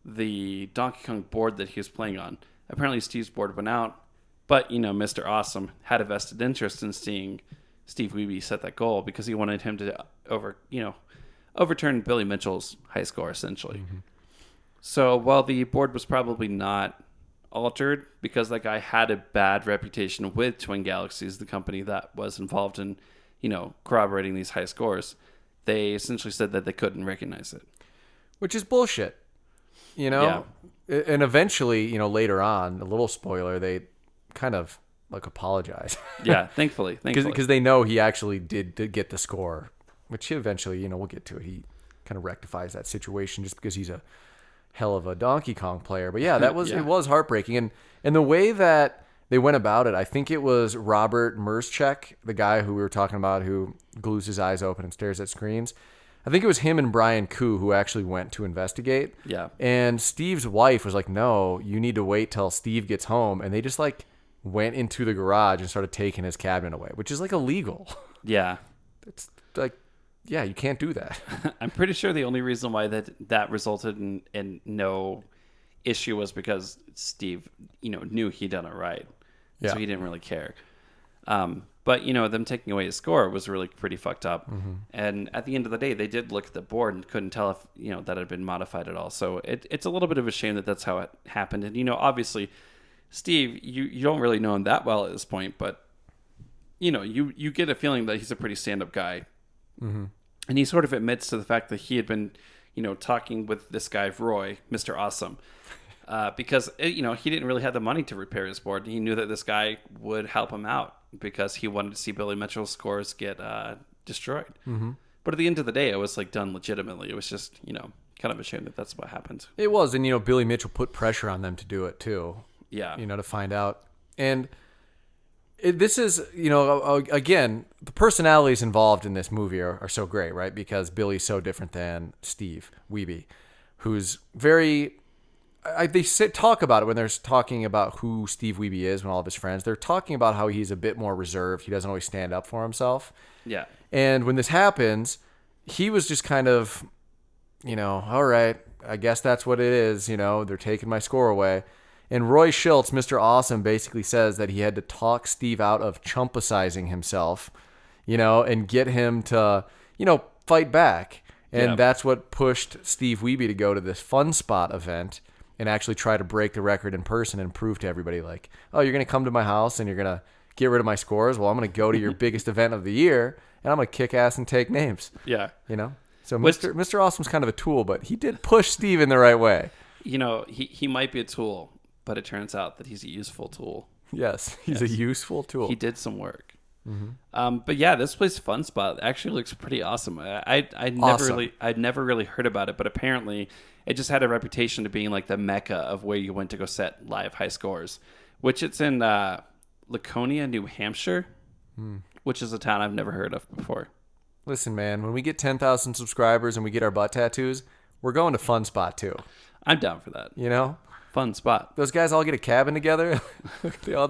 the Donkey Kong board that he was playing on. Apparently Steve's board went out, but, Mr. Awesome had a vested interest in seeing Steve Wiebe set that goal because he wanted him to overturn Billy Mitchell's high score, essentially. Mm-hmm. So while the board was probably not altered because that guy had a bad reputation with Twin Galaxies, the company that was involved in, corroborating these high scores, they essentially said that they couldn't recognize it. Which is bullshit. Yeah. And eventually, later on, a little spoiler, they kind of apologize. Yeah, thankfully. Because they know he actually did get the score, which eventually, we'll get to it. He kind of rectifies that situation just because he's a hell of a Donkey Kong player. But yeah, it was heartbreaking. And the way that they went about it, I think it was Robert Merschek, the guy who we were talking about who glues his eyes open and stares at screens. I think it was him and Brian Koo who actually went to investigate. Yeah. And Steve's wife was like, no, you need to wait till Steve gets home. And they just went into the garage and started taking his cabinet away, which is like illegal. Yeah. It's like, yeah, you can't do that. I'm pretty sure the only reason why that resulted in no issue was because Steve, knew he'd done it right. Yeah. So he didn't really care. But, them taking away his score was really pretty fucked up. Mm-hmm. And at the end of the day, they did look at the board and couldn't tell if, that had been modified at all. So it's a little bit of a shame that that's how it happened. And, obviously, Steve, you don't really know him that well at this point, but, you get a feeling that he's a pretty stand-up guy. Mm-hmm. And he sort of admits to the fact that he had been, talking with this guy, Roy, Mr. Awesome, because, he didn't really have the money to repair his board. He knew that this guy would help him out because he wanted to see Billy Mitchell's scores get destroyed. Mm-hmm. But at the end of the day, it was like done legitimately. It was just, kind of a shame that that's what happened. It was. And, Billy Mitchell put pressure on them to do it too. Yeah. To find out. And this is, again, the personalities involved in this movie are so great, right? Because Billy's so different than Steve Wiebe, who's very... they talk about it when they're talking about who Steve Wiebe is when all of his friends. They're talking about how he's a bit more reserved. He doesn't always stand up for himself. Yeah. And when this happens, he was just kind of, all right, I guess that's what it is. They're taking my score away. And Roy Schultz, Mr. Awesome, basically says that he had to talk Steve out of chumpicizing himself, and get him to, fight back. And that's what pushed Steve Wiebe to go to this Fun Spot event and actually try to break the record in person and prove to everybody, like, oh, you're going to come to my house and you're going to get rid of my scores? Well, I'm going to go to your biggest event of the year, and I'm going to kick ass and take names. Yeah. So Mr. Awesome's kind of a tool, but he did push Steve in the right way. He might be a tool, but it turns out that he's a useful tool. Yes, he's a useful tool. He did some work. Mm-hmm. But yeah, this place, Fun Spot, actually looks pretty awesome. I'd never really heard about it, but apparently it just had a reputation of being like the mecca of where you went to go set live high scores, which it's in Laconia, New Hampshire, which is a town I've never heard of before. Listen, man, when we get 10,000 subscribers and we get our butt tattoos, we're going to Fun Spot too. I'm down for that. Fun Spot. Those guys all get a cabin together. They all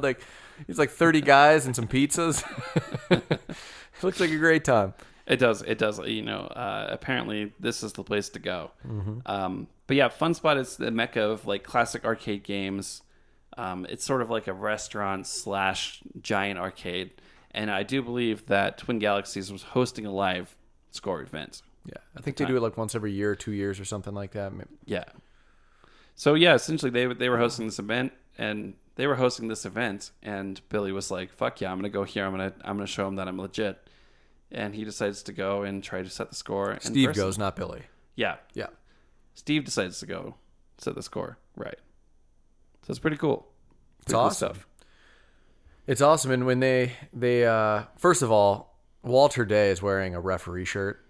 it's like 30 guys and some pizzas. It looks like a great time. It does. Apparently this is the place to go. Mm-hmm. But yeah, Fun Spot is the mecca of like classic arcade games. It's sort of like a restaurant / giant arcade. And I do believe that Twin Galaxies was hosting a live score event. Yeah. I think they do it like once every year or 2 years or something like that. Yeah. So yeah, essentially they were hosting this event, and Billy was like, "Fuck yeah, I'm gonna go here. I'm gonna show him that I'm legit." And he decides to go and try to set the score. Steve goes, not Billy. Yeah. Yeah. Steve decides to go set the score. Right. So it's pretty cool. It's awesome. Stuff. It's awesome. And when they first of all, Walter Day is wearing a referee shirt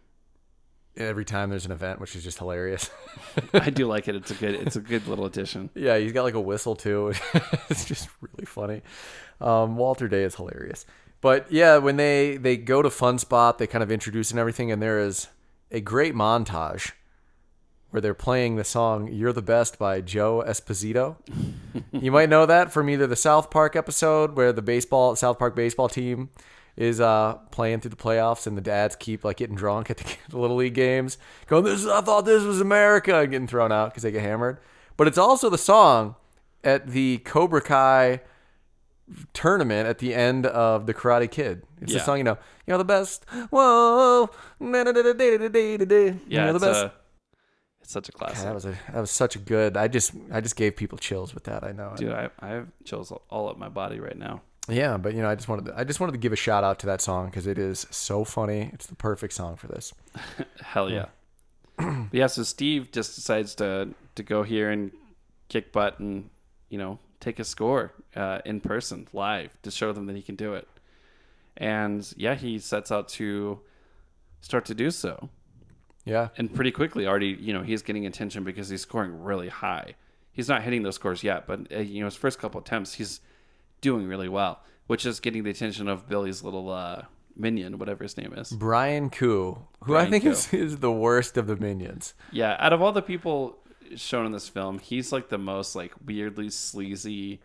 every time there's an event, which is just hilarious. I do like it. It's a good little addition. Yeah, he's got like a whistle too. It's just really funny. Walter Day is hilarious. But yeah, when they go to Fun Spot, they kind of introduce and everything, and there is a great montage where they're playing the song "You're the Best" by Joe Esposito. You might know that from either the South Park episode where the South Park baseball team is playing through the playoffs, and the dads keep like getting drunk at the Little League games, going, I thought this was America, and getting thrown out because they get hammered. But it's also the song at the Cobra Kai tournament at the end of The Karate Kid. It's the song, you're the best. Whoa. Yeah, You're the best. It's such a classic. That was such a good. I just gave people chills with that. I know, dude. I have chills all up my body right now. Yeah, but I just wanted to give a shout out to that song because it is so funny. It's the perfect song for this. Hell yeah. Yeah. So Steve just decides to go here and kick butt and take a score in person live to show them that he can do it. And yeah, he sets out to start to do so. Yeah. And pretty quickly already, he's getting attention because he's scoring really high. He's not hitting those scores yet, but his first couple attempts, he's doing really well, which is getting the attention of Billy's little minion, whatever his name is. Brian Koo, who I think is the worst of the minions. Yeah, out of all the people shown in this film, he's like the most like weirdly sleazy,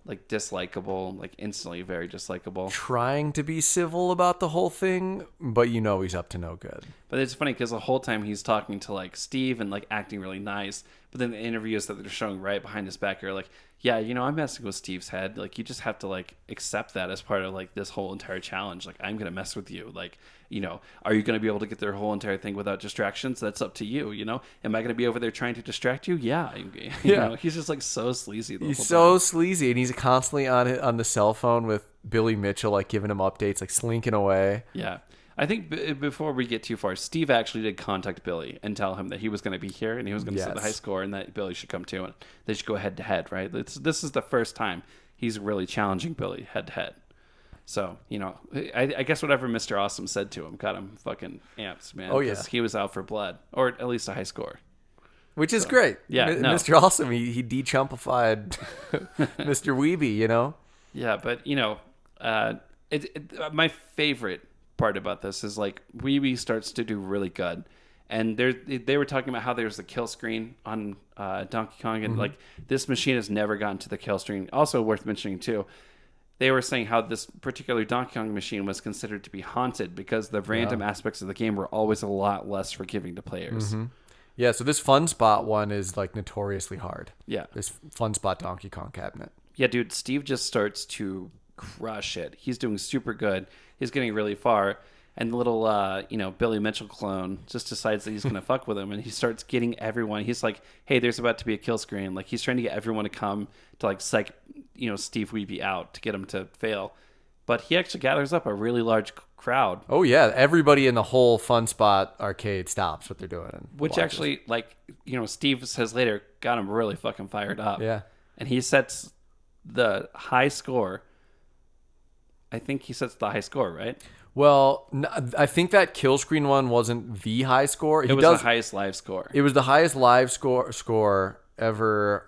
like dislikable, like instantly very dislikable. Trying to be civil about the whole thing, but you know he's up to no good. But it's funny because the whole time he's talking to like Steve and like acting really nice, but then the interviews that they're showing right behind his back are like, yeah, I'm messing with Steve's head. Like, you just have to like accept that as part of like this whole entire challenge. Like, I'm gonna mess with you. Like, are you gonna be able to get their whole entire thing without distractions? That's up to you. Am I gonna be over there trying to distract you? Yeah. He's just like so sleazy. He's so sleazy, and he's constantly on the cell phone with Billy Mitchell, like giving him updates, like slinking away. Yeah. I think before we get too far, Steve actually did contact Billy and tell him that he was going to be here and he was going to set the high score and that Billy should come too and they should go head to head, right? This is the first time he's really challenging Billy head to head. So, I guess whatever Mr. Awesome said to him got him fucking amped, man. Oh, yeah. Because he was out for blood, or at least a high score. Which is great. Yeah, Mr. Awesome, he de-chumpified Mr. Wiebe, Yeah, but, my favorite part about this is like Wiebe starts to do really good, and they were talking about how there's the kill screen on Donkey Kong, and like this machine has never gotten to the kill screen. Also worth mentioning too, they were saying how this particular Donkey Kong machine was considered to be haunted because the random aspects of the game were always a lot less forgiving to players. Yeah, so this Fun Spot one is like notoriously hard. Yeah, this Fun Spot Donkey Kong cabinet. Yeah, dude, Steve just starts to crush it. He's doing super good. He's getting really far. And the little, Billy Mitchell clone just decides that he's going to fuck with him. And he starts getting everyone. He's like, hey, there's about to be a kill screen. Like, he's trying to get everyone to come to, like, psych, Steve Wiebe out to get him to fail. But he actually gathers up a really large crowd. Oh, yeah. Everybody in the whole Fun Spot arcade stops what they're doing. And which watches. Actually, like, Steve says later, got him really fucking fired up. Yeah. And he sets the high score. I think he sets the high score, right? Well, I think that kill screen one wasn't the high score. It was the highest live score. It was the highest live score ever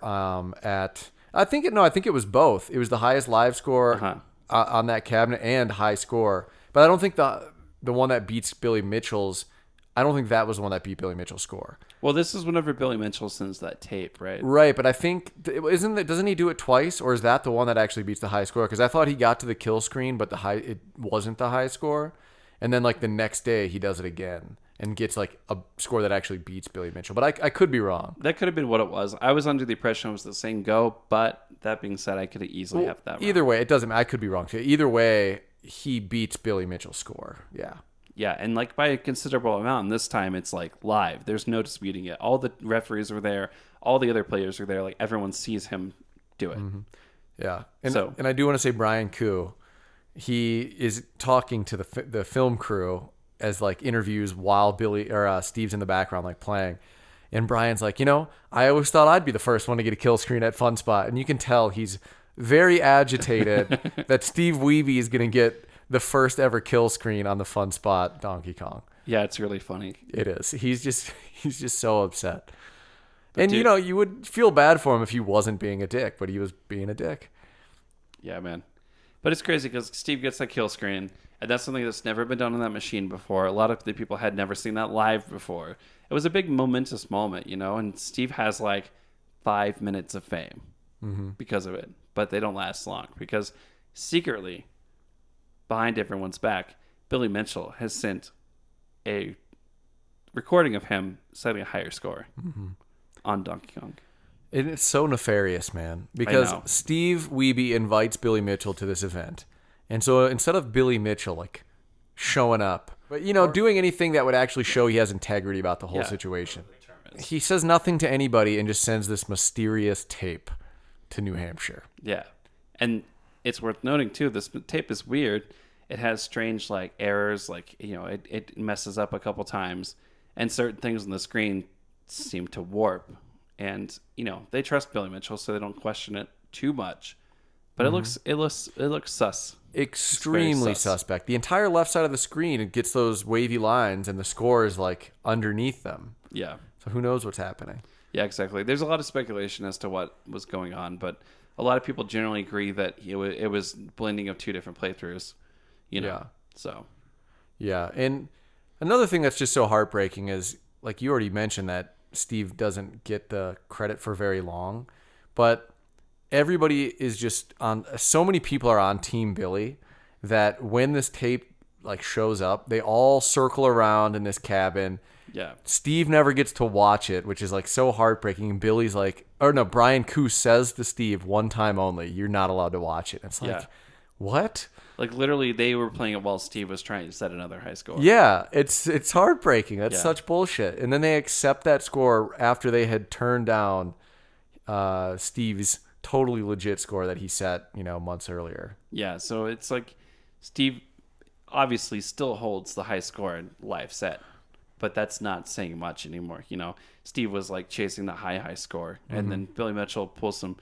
at... I think it was both. It was the highest live score on that cabinet and high score. But I don't think the one that beats Billy Mitchell's... I don't think that was the one that beat Billy Mitchell's score. Well, this is whenever Billy Mitchell sends that tape, right? Right, but I think doesn't he do it twice, or is that the one that actually beats the high score? Because I thought he got to the kill screen, but it wasn't the high score, and then like the next day he does it again and gets like a score that actually beats Billy Mitchell. But I could be wrong. That could have been what it was. I was under the impression it was the same go, but that being said, I could have easily have that wrong. Either way, it doesn't. I could be wrong too. Either way, he beats Billy Mitchell's score. Yeah. Yeah, and like by a considerable amount. And this time it's like live. There's no disputing it. All the referees were there. All the other players were there. Like everyone sees him do it. Mm-hmm. Yeah, and I do want to say Brian Koo, he is talking to the film crew as like interviews while Billy or Steve's in the background like playing, and Brian's like, I always thought I'd be the first one to get a kill screen at Fun Spot, and you can tell he's very agitated that Steve Wiebe is going to get the first ever kill screen on the Fun Spot Donkey Kong. Yeah, it's really funny. It is. He's just so upset. And dude, you would feel bad for him if he wasn't being a dick, but he was being a dick. Yeah, man. But it's crazy because Steve gets that kill screen, and that's something that's never been done on that machine before. A lot of the people had never seen that live before. It was a big momentous moment, and Steve has like 5 minutes of fame because of it. But they don't last long because secretly, behind everyone's back, Billy Mitchell has sent a recording of him setting a higher score on Donkey Kong. And it's so nefarious, man, because Steve Wiebe invites Billy Mitchell to this event. And so instead of Billy Mitchell like showing up, but doing anything that would actually show he has integrity about the whole situation, he says nothing to anybody and just sends this mysterious tape to New Hampshire. Yeah. And it's worth noting too, this tape is weird. It has strange like errors, like it messes up a couple times, and certain things on the screen seem to warp. And they trust Billy Mitchell, so they don't question it too much. But it looks sus. Extremely suspect. The entire left side of the screen, it gets those wavy lines, and the score is like underneath them. Yeah. So who knows what's happening? Yeah, exactly. There's a lot of speculation as to what was going on, but a lot of people generally agree that it was blending of two different playthroughs. Yeah. So. Yeah, and another thing that's just so heartbreaking is, like you already mentioned, that Steve doesn't get the credit for very long, but everybody is just on. So many people are on Team Billy that when this tape like shows up, they all circle around in this cabin. Yeah. Steve never gets to watch it, which is like so heartbreaking. And Billy's like, or no, Brian Coos says to Steve one time only, "You're not allowed to watch it." It's like, what? Like literally, they were playing it while Steve was trying to set another high score. Yeah, it's heartbreaking. That's Yeah. such bullshit. And then they accept that score after they had turned down Steve's totally legit score that he set, months earlier. Yeah, so it's like Steve obviously still holds the high score in live set, but that's not saying much anymore. Steve was like chasing the high score, and then Billy Mitchell pulls some,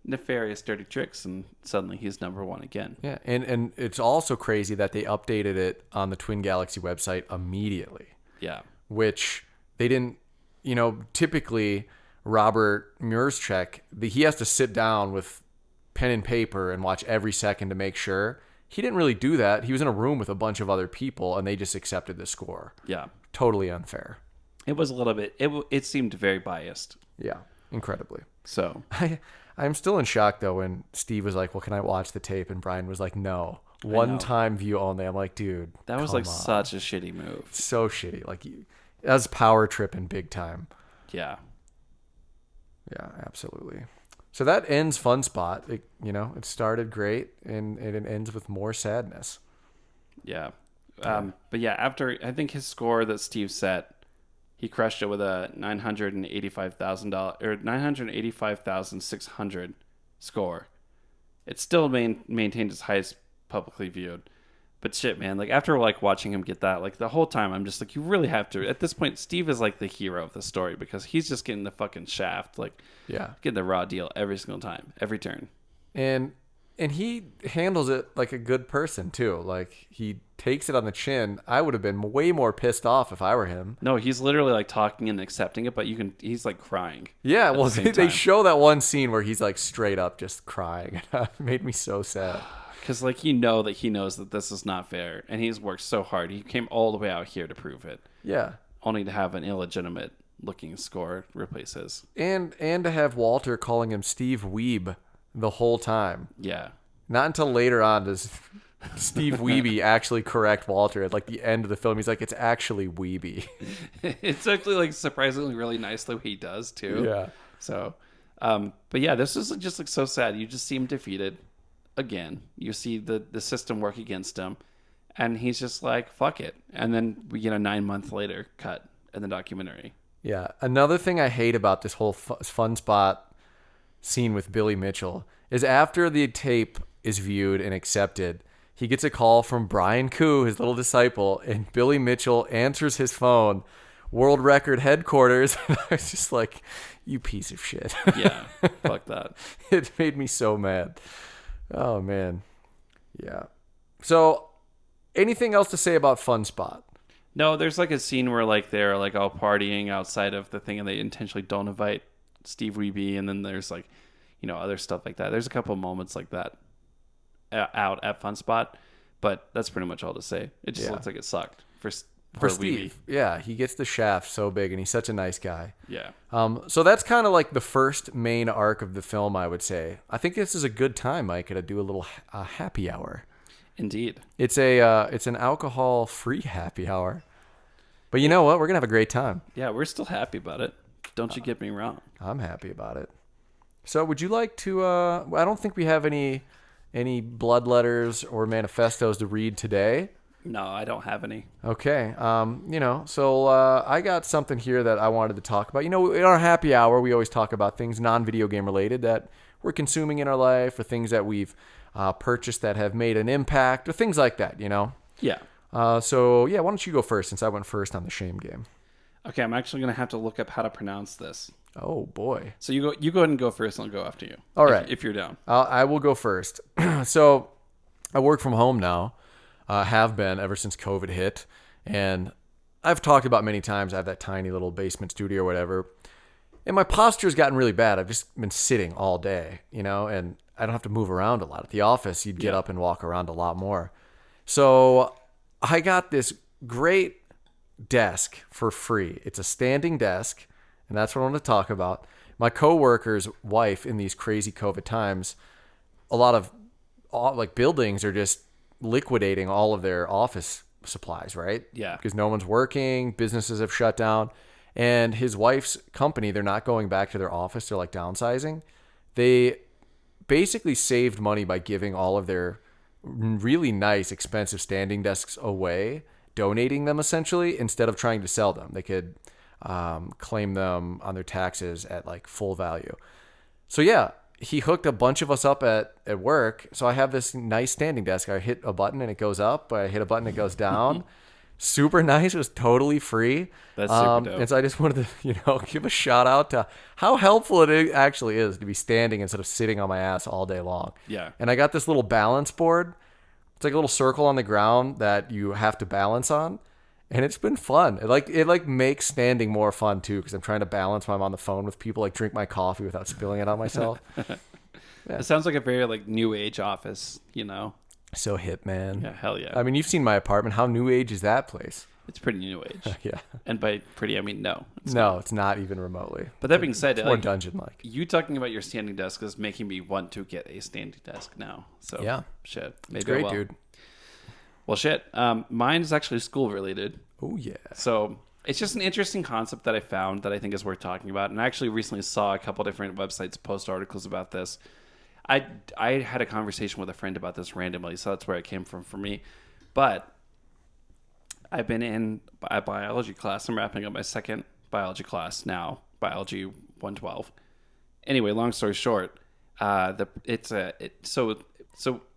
nefarious, dirty tricks, and suddenly he's number one again. Yeah, and it's also crazy that they updated it on the Twin Galaxy website immediately. Yeah. Which they didn't, typically Robert Murzczek, he has to sit down with pen and paper and watch every second to make sure. He didn't really do that. He was in a room with a bunch of other people, and they just accepted the score. Yeah. Totally unfair. It was a little bit, it seemed very biased. Yeah, incredibly. So I'm still in shock, though, when Steve was like, well, can I watch the tape? And Brian was like, no. One-time view only. I'm like, dude, that was like such a shitty move. So shitty. Like, that's power tripping big time. Yeah. Yeah, absolutely. So that ends Fun Spot. It started great, and it ends with more sadness. Yeah. But yeah, after, I think his score that Steve set, he crushed it with a $985,000 or $985,600 score. It still maintained its highest publicly viewed. But shit, man, like after like watching him get that, like the whole time I'm just like, you really have to. At this point, Steve is like the hero of the story because he's just getting the fucking shaft, like getting the raw deal every single time, every turn. And he handles it like a good person too. Like he takes it on the chin. I would have been way more pissed off if I were him. No, he's literally like talking and accepting it, but he's like crying. Yeah, well, they show that one scene where he's like straight up just crying. It made me so sad. Because like he knows that this is not fair, and he's worked so hard. He came all the way out here to prove it. Yeah. Only to have an illegitimate looking score replace his. And to have Walter calling him Steve Wiebe the whole time. Yeah. Not until later on does Steve Wiebe actually correct Walter at like the end of the film. He's like, it's actually Wiebe. It's actually like surprisingly really nice the way he does too. Yeah. So, but yeah, this is just like so sad. You just see him defeated again. You see the system work against him, and he's just like, fuck it. And then we get a 9 month later cut in the documentary. Yeah. Another thing I hate about this whole Fun Spot scene with Billy Mitchell is after the tape is viewed and accepted, he gets a call from Brian Koo, his little disciple, and Billy Mitchell answers his phone, World Record Headquarters. And I was just like, you piece of shit. Yeah, fuck that. It made me so mad. Oh, man. Yeah. So, anything else to say about Fun Spot? No, there's like a scene where like they're like all partying outside of the thing, and they intentionally don't invite Steve Wiebe, and then there's like, other stuff like that. There's a couple of moments like that out at Fun Spot, but that's pretty much all to say. It just looks like it sucked for Steve. Wiebe. Yeah, he gets the shaft so big, and he's such a nice guy. Yeah. So that's kind of like the first main arc of the film, I would say. I think this is a good time, Mike, to do a little happy hour. Indeed. It's an alcohol-free happy hour. But you know what? We're gonna have a great time. Yeah, we're still happy about it. Don't you get me wrong. I'm happy about it. So would you like to? I don't think we have any blood letters or manifestos to read today. No, I don't have any. Okay. So I got something here that I wanted to talk about. In our happy hour, we always talk about things non-video game related that we're consuming in our life, or things that we've purchased that have made an impact, or things like that. Yeah. Why don't you go first, since I went first on the shame game? Okay, I'm actually gonna have to look up how to pronounce this. Oh boy. So you go ahead and go first, and I'll go after you. All right. If you're down. I will go first. So I work from home now. Have been ever since COVID hit. And I've talked about many times, I have that tiny little basement studio or whatever. And my posture's gotten really bad. I've just been sitting all day, and I don't have to move around a lot. At the office, you'd get up and walk around a lot more. So I got this great desk for free. It's a standing desk, and that's what I want to talk about. my coworker's wife in these crazy COVID times, a lot of like buildings are just liquidating all of their office supplies, right? Yeah. Because no one's working, businesses have shut down. And his wife's company, they're not going back to their office. They're like downsizing. They basically saved money by giving all of their really nice, expensive standing desks away, donating them essentially, instead of trying to sell them. They could claim them on their taxes at like full value. So yeah, he hooked a bunch of us up at work. So I have this nice standing desk. I hit a button and it goes up. I hit a button, it goes down. Super nice. It was totally free. That's super dope. And so I just wanted to, give a shout out to how helpful it actually is to be standing instead of sitting on my ass all day long. Yeah. And I got this little balance board. It's like a little circle on the ground that you have to balance on. And it's been fun. It makes standing more fun too, because I'm trying to balance when I'm on the phone with people, like drink my coffee without spilling it on myself. It sounds like a very like new age office, So hip, man. Yeah, hell yeah. I mean, you've seen my apartment. How new age is that place? It's pretty new age. Yeah. And by pretty, I mean no. It's not even remotely. But that being said, It's more dungeon-like. You talking about your standing desk is making me want to get a standing desk now. So yeah, shit. Maybe it's great, I will. dude. Well, shit. Mine is actually school related. Oh yeah. So it's just an interesting concept that I found that I think is worth talking about. And I actually recently saw a couple different websites post articles about this. I had a conversation with a friend about this randomly, so that's where it came from for me. But I've been in a biology class. I'm wrapping up my second biology class now, biology 112. Anyway, long story short, so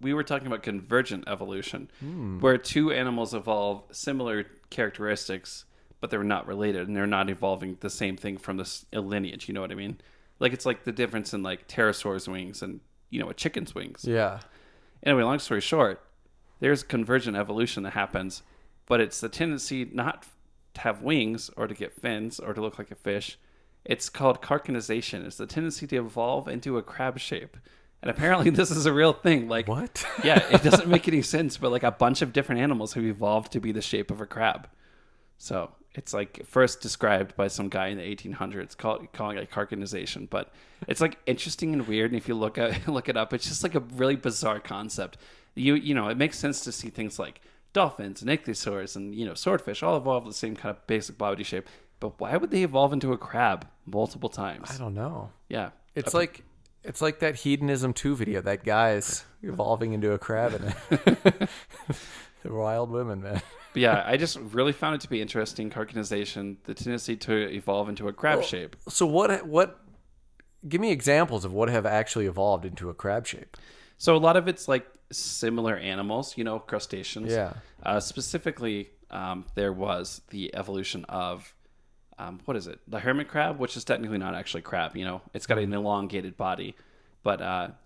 we were talking about convergent evolution, where two animals evolve similar characteristics, but they're not related and they're not evolving the same thing from this lineage. You know what I mean? Like it's like the difference in like pterosaur's wings and a chicken's wings. Yeah. Anyway, long story short, there's convergent evolution that happens, but it's the tendency not to have wings or to get fins or to look like a fish. It's called carcanization. It's the tendency to evolve into a crab shape. And apparently this is a real thing. Like what? Yeah, it doesn't make any sense, but like a bunch of different animals have evolved to be the shape of a crab. So it's like first described by some guy in the 1800s calling it carcanization. But it's like interesting and weird. And if you look it up, it's just like a really bizarre concept. It makes sense to see things like dolphins and ichthyosaurs and swordfish all evolve the same kind of basic body shape. But why would they evolve into a crab multiple times? I don't know. Yeah. It's like that Hedonism 2 video. That guy's evolving into a crab and the wild women, man. But yeah, I just really found it to be interesting. Carcanization, the tendency to evolve into a crab shape. So what? Give me examples of what have actually evolved into a crab shape. So a lot of it's like similar animals, crustaceans. Yeah. Specifically, there was the evolution of what is it? The hermit crab, which is technically not actually crab. It's got an elongated body, but a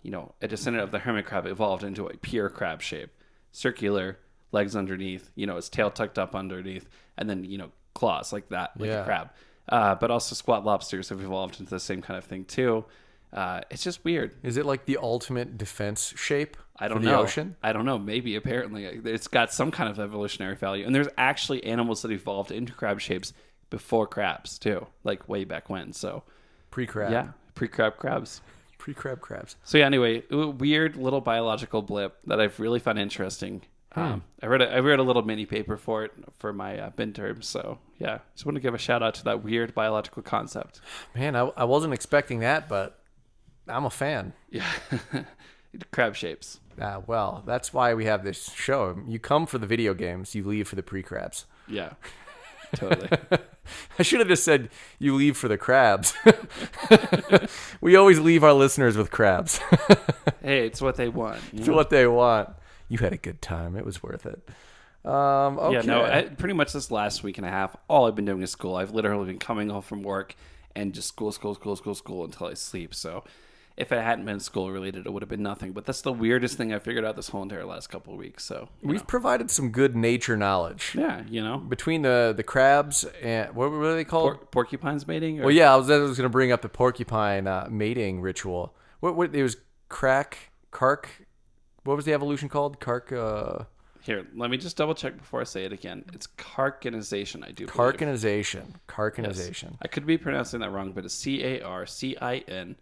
descendant of the hermit crab evolved into a pure crab shape, circular, legs underneath, its tail tucked up underneath, and then claws like that, like a crab. But also squat lobsters have evolved into the same kind of thing too. It's just weird. Is it like the ultimate defense shape? I don't for know. The ocean? I don't know. Maybe apparently it's got some kind of evolutionary value, and there's actually animals that evolved into crab shapes before crabs too, like way back when. So pre-crab. Yeah, pre-crab crabs. Pre-crab crabs. So yeah, anyway, a weird little biological blip that I've really found interesting. I read a little mini paper for it for my midterm. So yeah, just want to give a shout out to that weird biological concept. Man, I wasn't expecting that, but I'm a fan. Yeah, crab shapes. Well, that's why we have this show. You come for the video games, you leave for the pre-crabs. Yeah. Totally. I should have just said you leave for the crabs. We always leave our listeners with crabs. Hey, it's what they want. It's what they want. You had a good time. It was worth it. Okay. Yeah, no, pretty much this last week and a half, all I've been doing is school. I've literally been coming home from work and just school until I sleep. So if it hadn't been school related, it would have been nothing. But that's the weirdest thing I figured out this whole entire last couple of weeks. So we've provided some good nature knowledge. Yeah, between the crabs and what were they called? Porcupines mating. Well, yeah, I was going to bring up the porcupine mating ritual. What it was cark. What was the evolution called? Here, let me just double check before I say it again. It's carcinization, I do believe. Carcinization. I could be pronouncing that wrong, but it's Carcinisation.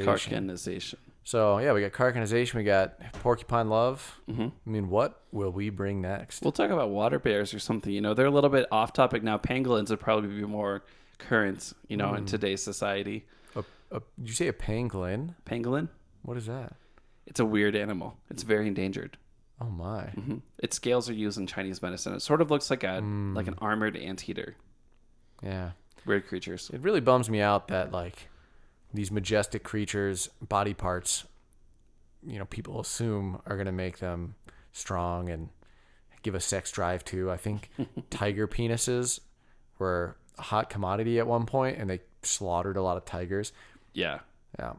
Carcinization. So, yeah, we got carcinization. We got porcupine love. I mean, what will we bring next? We'll talk about water bears or something. You know, they're a little bit off topic now. Pangolins would probably be more current, you know, in today's society. Did you say a pangolin? Pangolin? What is that? It's a weird animal. It's very endangered. Oh, my. Its scales are used in Chinese medicine. It sort of looks like like an armored anteater. Yeah. Weird creatures. It really bums me out that, like, these majestic creatures, body parts, you know, people assume are going to make them strong and give a sex drive to. I think tiger penises were a hot commodity at one point, and they slaughtered a lot of tigers. Yeah. Yeah.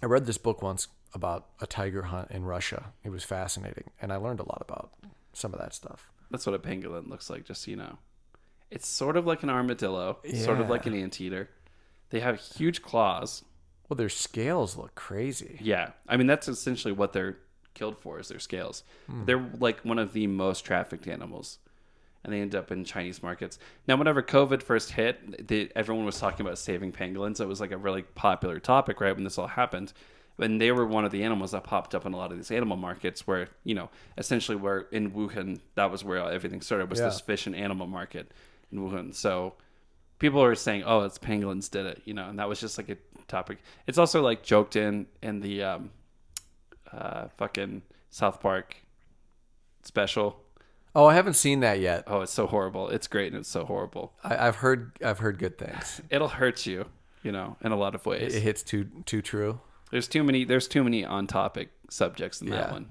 I read this book once about a tiger hunt in Russia. It was fascinating, and I learned a lot about some of that stuff. That's what a pangolin looks like, just so you know. It's sort of like an armadillo, sort of like an anteater. They have huge claws. Well, their scales look crazy. Yeah. I mean, that's essentially what they're killed for, is their scales. They're like one of the most trafficked animals, and they end up in Chinese markets. Now, whenever COVID first hit, everyone was talking about saving pangolins. It was like a really popular topic, right, when this all happened. And they were one of the animals that popped up in a lot of these animal markets where, you know, essentially where in Wuhan, that was where everything started, was this fish and animal market in Wuhan. So people were saying, oh, it's pangolins did it, you know, and that was just like a topic. It's also like joked in the fucking South Park special. Oh, I haven't seen that yet. Oh, it's so horrible. It's great and it's so horrible. I've heard good things. It'll hurt you, you know, in a lot of ways. It hits too true. There's too many on topic subjects in that one.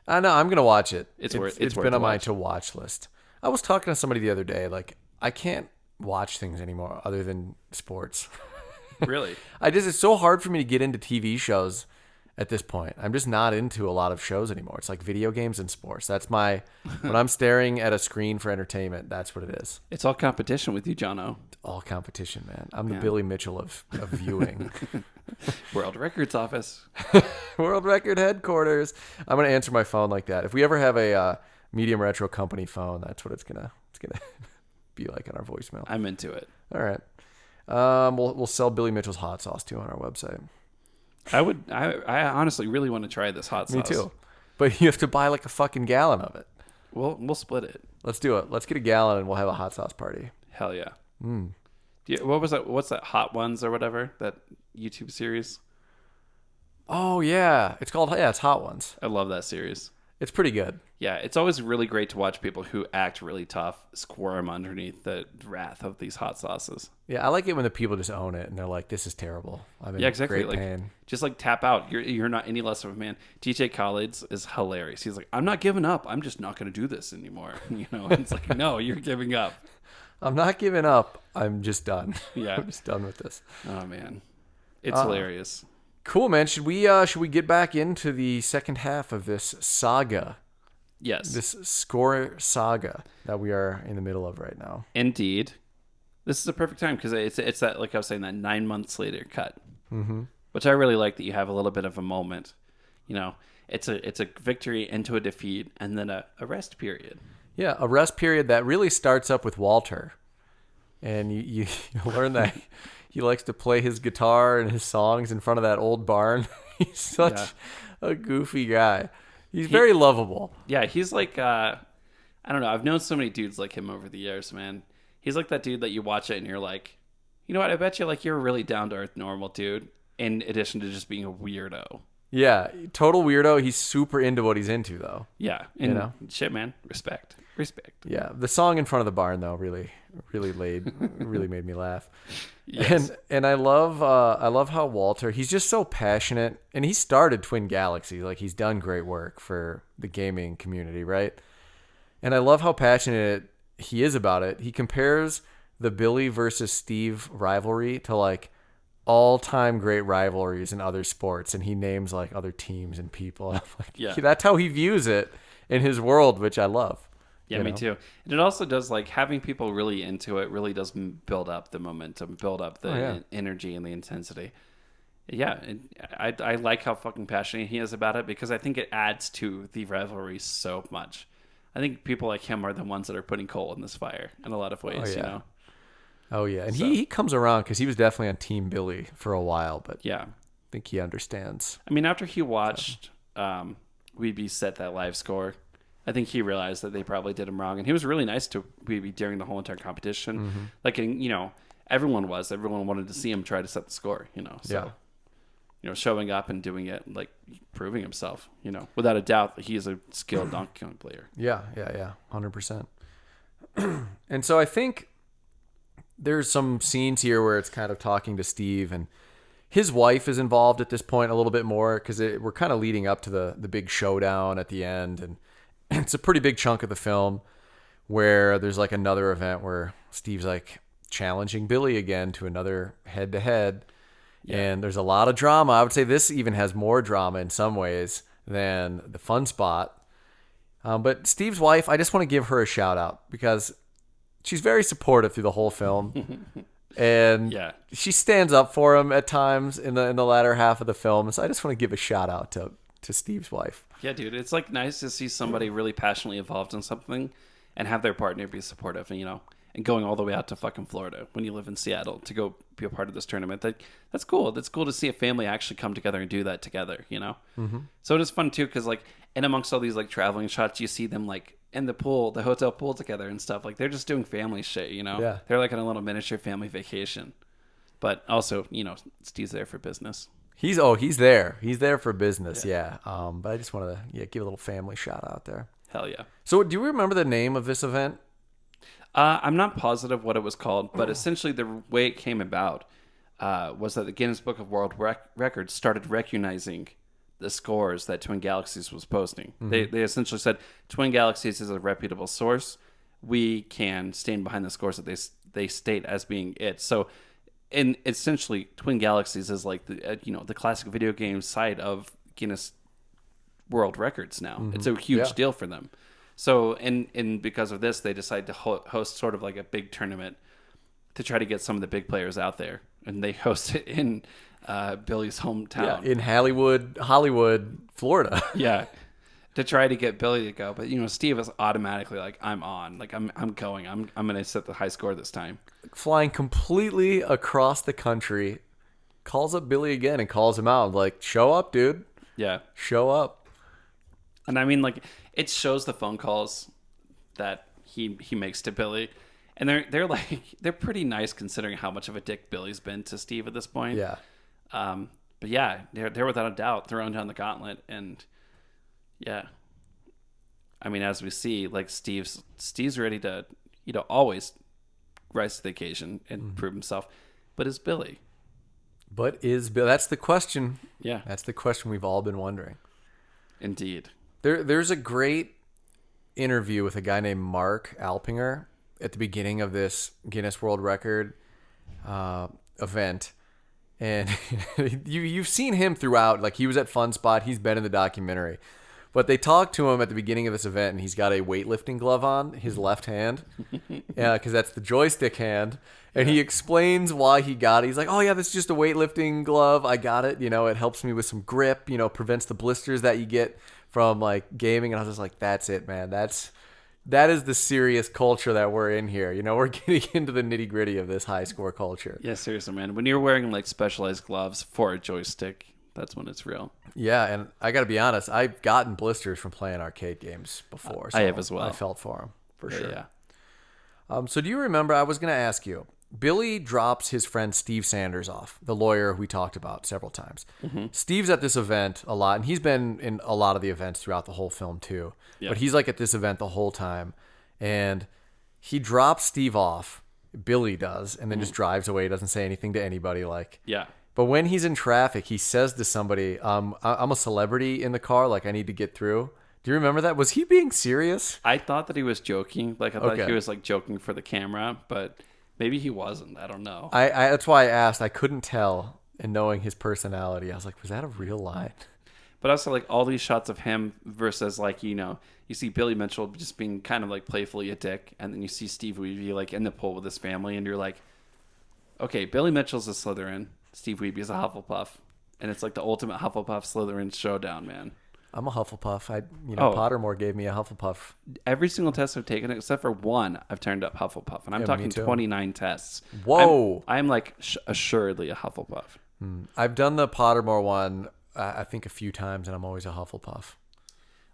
I know. I'm gonna watch it. It's been on my to watch list. I was talking to somebody the other day. Like, I can't watch things anymore other than sports. Really? It's so hard for me to get into TV shows at this point. I'm just not into a lot of shows anymore. It's like video games and sports. That's when I'm staring at a screen for entertainment, that's what it is. It's all competition with you, Jono. All competition, man. I'm the Billy Mitchell of viewing. World Records Office. World Record Headquarters. I'm going to answer my phone like that. If we ever have a Medium Retro company phone, that's what it's gonna be like on our voicemail. I'm into it. All right. We'll sell Billy Mitchell's hot sauce too on our website. I honestly really want to try this hot sauce. Me too. But you have to buy like a fucking gallon of it. We'll split it. Let's do it. Let's get a gallon and we'll have a hot sauce party. Hell yeah. What was that? What's that? Hot Ones or whatever? That YouTube series? Oh, yeah. It's Hot Ones. I love that series. It's pretty good. Yeah, it's always really great to watch people who act really tough squirm underneath the wrath of these hot sauces. Yeah, I like it when the people just own it and they're like, "This is terrible. I'm in exactly. great pain." Just like tap out. You're not any less of a man. DJ Khaled's is hilarious. He's like, "I'm not giving up. I'm just not going to do this anymore." You know, it's like, no, you're giving up. I'm not giving up. I'm just done. Yeah, I'm just done with this. Oh man, it's hilarious. Cool, man. Should we get back into the second half of this saga? Yes. This score saga that we are in the middle of right now. Indeed. This is a perfect time because it's that, like I was saying, that 9 months later cut, which I really like, that you have a little bit of a moment. You know, it's a victory into a defeat and then a rest period. Yeah, a rest period that really starts up with Walter. And you learn that he likes to play his guitar and his songs in front of that old barn. He's such a goofy guy. He's very lovable. Yeah, he's like, I don't know. I've known so many dudes like him over the years, man. He's like that dude that you watch it and you're like, you know what? I bet you like you're a really down-to-earth normal dude in addition to just being a weirdo. Yeah, total weirdo. He's super into what he's into, though. Yeah, and you know? Shit, man. Respect. Yeah, the song in front of the barn, though, really made me laugh. Yes. And I love how Walter, he's just so passionate, and he started Twin Galaxies. Like, he's done great work for the gaming community, right? And I love how passionate he is about it. He compares the Billy versus Steve rivalry to like all-time great rivalries in other sports, and he names like other teams and people. I'm like, that's how he views it in his world, which I love. Yeah, me too. And it also does, like, having people really into it really does build up the momentum, build up the energy and the intensity. Yeah, and I like how fucking passionate he is about it because I think it adds to the rivalry so much. I think people like him are the ones that are putting coal in this fire in a lot of Oh ways, you yeah. know? Oh yeah. And So, he comes around because he was definitely on Team Billy for a while, but yeah. I think he understands. I mean, after he watched Wiebe set that live score, I think he realized that they probably did him wrong. And he was really nice to Wiebe during the whole entire competition. Mm-hmm. Like, you know, everyone was. Everyone wanted to see him try to set the score, you know? So, Yeah. you know, showing up and doing it, like, proving himself, you know? Without a doubt that he is a skilled Donkey Kong player. Yeah. 100%. And so I think there's some scenes here where it's kind of talking to Steve, and his wife is involved at this point a little bit more because we're kind of leading up to the big showdown at the end, and it's a pretty big chunk of the film where there's like another event where Steve's like challenging Billy again to another head-to-head, and there's a lot of drama. I would say this even has more drama in some ways than the fun spot. But Steve's wife, I just want to give her a shout out because she's very supportive through the whole film. And she stands up for him at times in the latter half of the film. So I just want to give a shout out to Steve's wife. Yeah, dude, it's like nice to see somebody really passionately involved in something and have their partner be supportive, and you know, and going all the way out to fucking Florida when you live in Seattle to go be a part of this tournament. That's cool. That's cool to see a family actually come together and do that together, you know? Mm-hmm. So it is fun too, because like in amongst all these like traveling shots, you see them like in the pool, the hotel pool together and stuff. Like they're just doing family shit, you know? Yeah. They're like on a little miniature family vacation. But also, you know, Steve's there for business. He's there. He's there for business, yeah. But I just wanted to give a little family shout out there. Hell yeah. So do you remember the name of this event? I'm not positive what it was called, but essentially the way it came about was that the Guinness Book of World Records started recognizing the scores that Twin Galaxies was posting. Mm-hmm. They essentially said, Twin Galaxies is a reputable source. We can stand behind the scores that they state as being it. So, and essentially, Twin Galaxies is like the the classic video game side of Guinness World Records now. Mm-hmm. It's a huge deal for them. So, and because of this, they decided to host sort of like a big tournament to try to get some of the big players out there. And they host it in Billy's hometown. Yeah, in Hollywood, Florida. Yeah, to try to get Billy to go. But, Steve is automatically like, I'm on. Like, I'm going. I'm going to set the high score this time. Flying completely across the country, calls up Billy again and calls him out. Like, show up, dude. Yeah. Show up. And I mean, like, it shows the phone calls that he makes to Billy, and they're pretty nice considering how much of a dick Billy's been to Steve at this point. Yeah. But yeah, they're without a doubt throwing down the gauntlet, and yeah, I mean, as we see, like Steve's ready to always rise to the occasion and prove himself, but is Billy? That's the question. Yeah, that's the question we've all been wondering. Indeed. There's a great interview with a guy named Mark Alpinger at the beginning of this Guinness World Record event. And you've seen him throughout. Like, he was at Fun Spot. He's been in the documentary. But they talked to him at the beginning of this event, and he's got a weightlifting glove on his left hand. Yeah, because that's the joystick hand. And he explains why he got it. He's like, oh, yeah, this is just a weightlifting glove. I got it. It helps me with some grip, prevents the blisters that you get from, like, gaming. And I was just like, that's it, man. That is the serious culture that we're in here. We're getting into the nitty gritty of this high score culture. Yeah, seriously, man. When you're wearing like specialized gloves for a joystick, that's when it's real. Yeah, and I got to be honest, I've gotten blisters from playing arcade games before. So I have as well. I felt for them, for sure. Yeah. So do you remember, I was going to ask you, Billy drops his friend Steve Sanders off, the lawyer we talked about several times. Mm-hmm. Steve's at this event a lot, and he's been in a lot of the events throughout the whole film too. Yeah. But he's like at this event the whole time, and he drops Steve off, Billy does, and then just drives away, doesn't say anything to anybody. Yeah. But when he's in traffic, he says to somebody, I'm a celebrity in the car, like I need to get through. Do you remember that? Was he being serious? I thought that he was joking. Like, I thought he was like joking for the camera, but maybe he wasn't. I don't know. I that's why I asked. I couldn't tell. And knowing his personality, I was like, was that a real line? But also, like, all these shots of him versus, like, you see Billy Mitchell just being kind of like playfully a dick, and then you see Steve Wiebe like in the pool with his family, and you're like, okay, Billy Mitchell's a Slytherin, Steve Wiebe is a Hufflepuff. And it's like the ultimate Hufflepuff Slytherin showdown, man. I'm a Hufflepuff. Oh. Pottermore gave me a Hufflepuff. Every single test I've taken, except for one, I've turned up Hufflepuff. And I'm Yeah, me talking too. 29 tests. Whoa. I'm like assuredly a Hufflepuff. I've done the Pottermore one, I think a few times, and I'm always a Hufflepuff.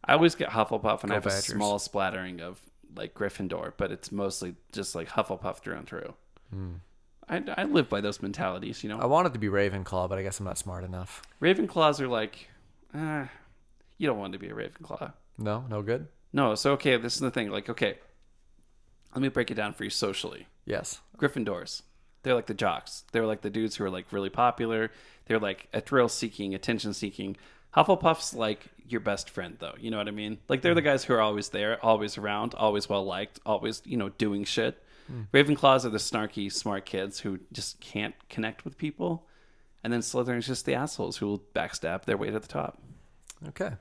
I always get Hufflepuff, and I have Badgers. a small splattering of like Gryffindor, but it's mostly just like Hufflepuff through and through. I live by those mentalities, you know. I wanted to be Ravenclaw, but I guess I'm not smart enough. Ravenclaws are like, you don't want to be a Ravenclaw. No good? No, so okay, this is the thing. Like, okay, let me break it down for you socially. Yes. Gryffindors, they're like the jocks. They're like the dudes who are like really popular. They're like a thrill-seeking, attention-seeking. Hufflepuff's like your best friend, though. You know what I mean? Like they're the guys who are always there, always around, always well-liked, always, doing shit. Ravenclaws are the snarky, smart kids who just can't connect with people. And then Slytherin's just the assholes who will backstab their way to the top. Okay.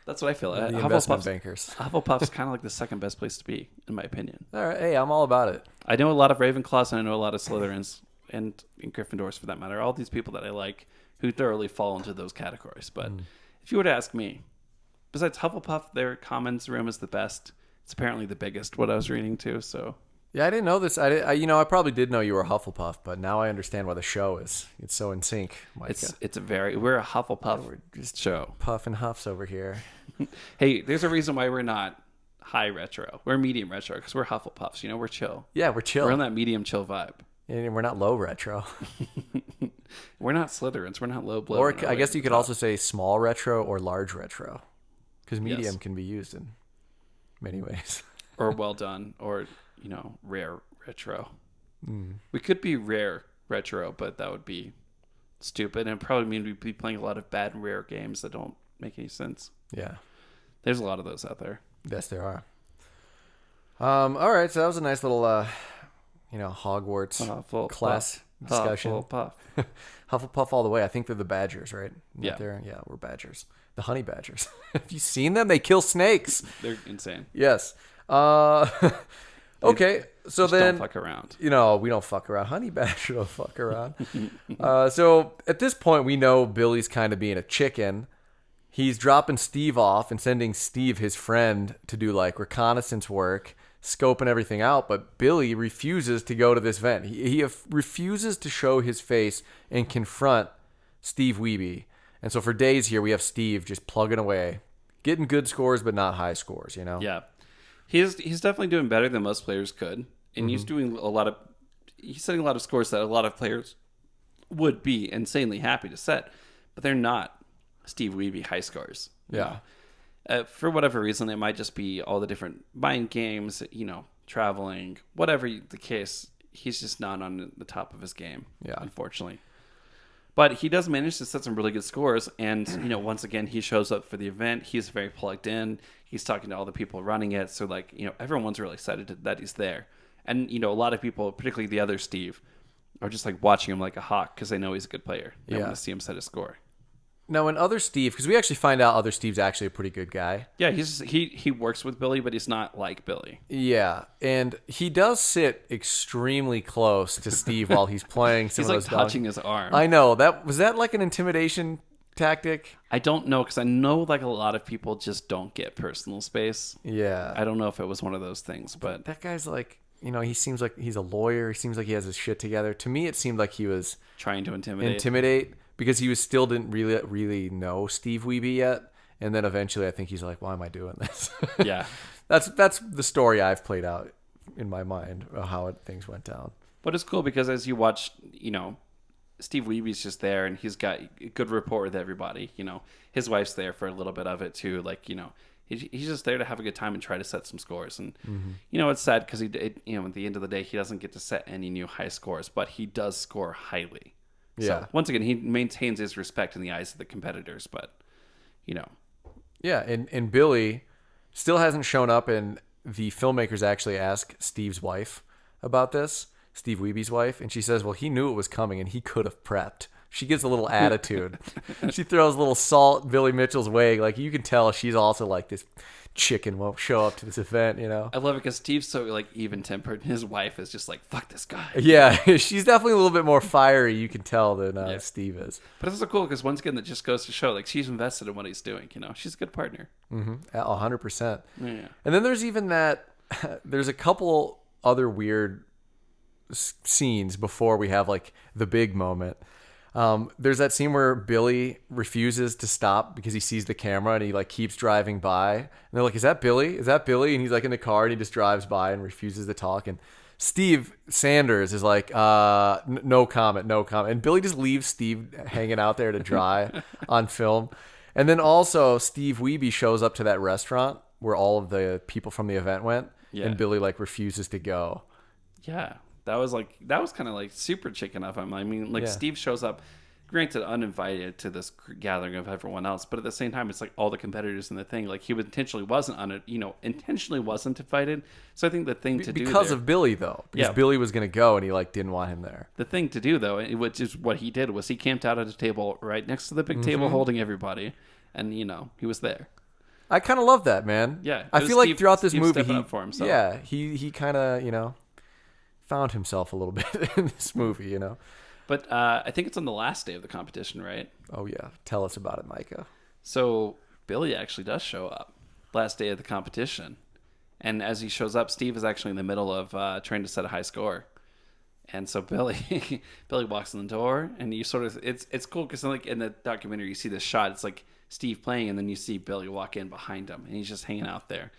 That's what I feel. The investment bankers. Hufflepuff's kind of like the second best place to be, in my opinion. All right. Hey, I'm all about it. I know a lot of Ravenclaws and I know a lot of Slytherins and Gryffindors for that matter. All these people that I like who thoroughly fall into those categories. But if you were to ask me, besides Hufflepuff, their commons room is the best. It's apparently the biggest, what I was reading too. So Yeah, I didn't know this. I probably did know you were a Hufflepuff, but now I understand why the show is. It's so in sync, Micah. we're a Hufflepuff show. Puff and Huffs over here. Hey, there's a reason why we're not high retro. We're medium retro because we're Hufflepuffs. We're chill. Yeah, we're chill. We're on that medium chill vibe. And we're not low retro. We're not Slytherins. We're not low blow. Or I guess you could also say small retro or large retro. Because medium Yes. can be used in many ways. Or well done, or rare retro. We could be rare retro, but that would be stupid, and probably mean we'd be playing a lot of bad rare games that don't make any sense. Yeah. There's a lot of those out there. Yes, there are. All right, so that was a nice little, Hogwarts class discussion. Hufflepuff. Hufflepuff all the way. I think they're the Badgers, right? Yeah. Yeah, we're Badgers. The Honey Badgers. Have you seen them? They kill snakes. They're insane. Yes. Okay, so Just then don't fuck around. we don't fuck around. Honey Badger don't fuck around. So at this point, we know Billy's kind of being a chicken. He's dropping Steve off and sending Steve, his friend, to do like reconnaissance work, scoping everything out. But Billy refuses to go to this event. He refuses to show his face and confront Steve Wiebe. And so for days here, we have Steve just plugging away, getting good scores, but not high scores, Yeah. He's definitely doing better than most players could. And he's doing he's setting a lot of scores that a lot of players would be insanely happy to set. But they're not Steve Wiebe high scores. Yeah. For whatever reason, it might just be all the different mind games, traveling, whatever the case. He's just not on the top of his game, unfortunately. But he does manage to set some really good scores. And, once again, he shows up for the event. He's very plugged in. He's talking to all the people running it. So, everyone's really excited that he's there. And, a lot of people, particularly the other Steve, are just watching him like a hawk because they know he's a good player. They want to see him set a score. Now, in other Steve, because we actually find out other Steve's actually a pretty good guy. Yeah, he works with Billy, but he's not like Billy. Yeah, and he does sit extremely close to Steve while he's playing. He's touching his arm. I know. Was that like an intimidation tactic? I don't know, because I know a lot of people just don't get personal space. Yeah. I don't know if it was one of those things, but that guy's he seems like he's a lawyer. He seems like he has his shit together. To me, it seemed like he was trying to intimidate. Because he still didn't really know Steve Wiebe yet. And then eventually I think he's like, why am I doing this? Yeah. That's the story I've played out in my mind of how things went down. But it's cool because as you watch, Steve Wiebe's just there and he's got a good rapport with everybody. His wife's there for a little bit of it too. He's just there to have a good time and try to set some scores. And, it's sad because at the end of the day, he doesn't get to set any new high scores, but he does score highly. Yeah. So, once again, he maintains his respect in the eyes of the competitors, but, Yeah, and Billy still hasn't shown up, and the filmmakers actually ask Steve's wife about this, Steve Wiebe's wife, and she says, well, he knew it was coming, and he could have prepped. She gives a little attitude. She throws a little salt Billy Mitchell's way. Like, you can tell she's also like, this chicken won't show up to this event, you know? I love it because Steve's so like even-tempered, and his wife is just like, fuck this guy. Yeah, she's definitely a little bit more fiery, you can tell, than Steve is. But it's so cool because once again, that just goes to show, like, she's invested in what he's doing, you know? She's a good partner. 100%. Yeah. And then there's even that, there's a couple other weird scenes before we have, like, the big moment. There's that scene where Billy refuses to stop because he sees the camera and he like keeps driving by. And they're like, "Is that Billy? Is that Billy?" And he's like in the car and he just drives by and refuses to talk. And Steve Sanders is like, no comment, no comment. And Billy just leaves Steve hanging out there to dry on film. And then also Steve Wiebe shows up to that restaurant where all of the people from the event went. Yeah. And Billy like refuses to go. Yeah. That was kind of like super chicken of him. I mean, like Steve shows up, granted uninvited to this gathering of everyone else, but at the same time, it's like all the competitors in the thing. Like he intentionally wasn't invited. So I think the thing to do because of Billy though, because Billy was going to go and he like didn't want him there. The thing to do though, which is what he did, was he camped out at a table right next to the big table holding everybody, and he was there. I kind of love that, man. Yeah, I feel like throughout this movie, he kind of found himself a little bit in this movie, you know. But I think it's on the last day of the competition, right? Oh yeah, tell us about it, Micah. So Billy actually does show up last day of the competition, and as he shows up, Steve is actually in the middle of trying to set a high score, and so Billy walks in the door, and you sort of it's cool because like in the documentary you see this shot, it's like Steve playing, and then you see Billy walk in behind him, and he's just hanging out there,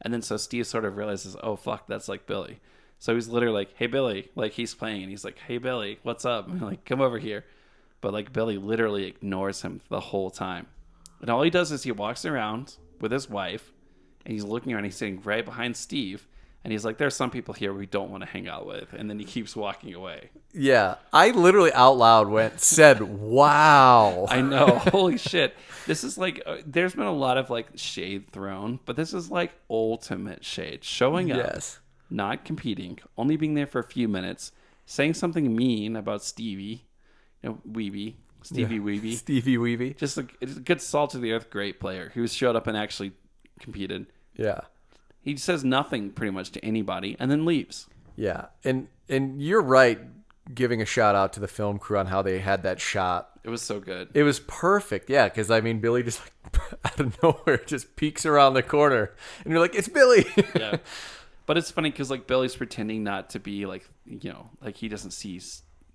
and then so Steve sort of realizes, oh fuck, that's like Billy. So he's literally like, "Hey Billy," like he's playing, and he's like, "Hey Billy, what's up?" And like, "Come over here." But like Billy literally ignores him the whole time, and all he does is he walks around with his wife, and he's looking around. He's sitting right behind Steve, and he's like, "There's some people here we don't want to hang out with," and then he keeps walking away. Yeah, I literally out loud said, "Wow." I know, holy shit! This is like, there's been a lot of like shade thrown, but this is like ultimate shade showing up. Yes. Not competing, only being there for a few minutes, saying something mean about Stevie Wiebe. Stevie Wiebe. Just a good salt of the earth, great player who showed up and actually competed. Yeah. He says nothing pretty much to anybody and then leaves. Yeah. And you're right, giving a shout out to the film crew on how they had that shot. It was so good. It was perfect. Yeah. Because I mean, Billy just like out of nowhere just peeks around the corner and you're like, it's Billy. Yeah. But it's funny because like Billy's pretending not to be like, like he doesn't see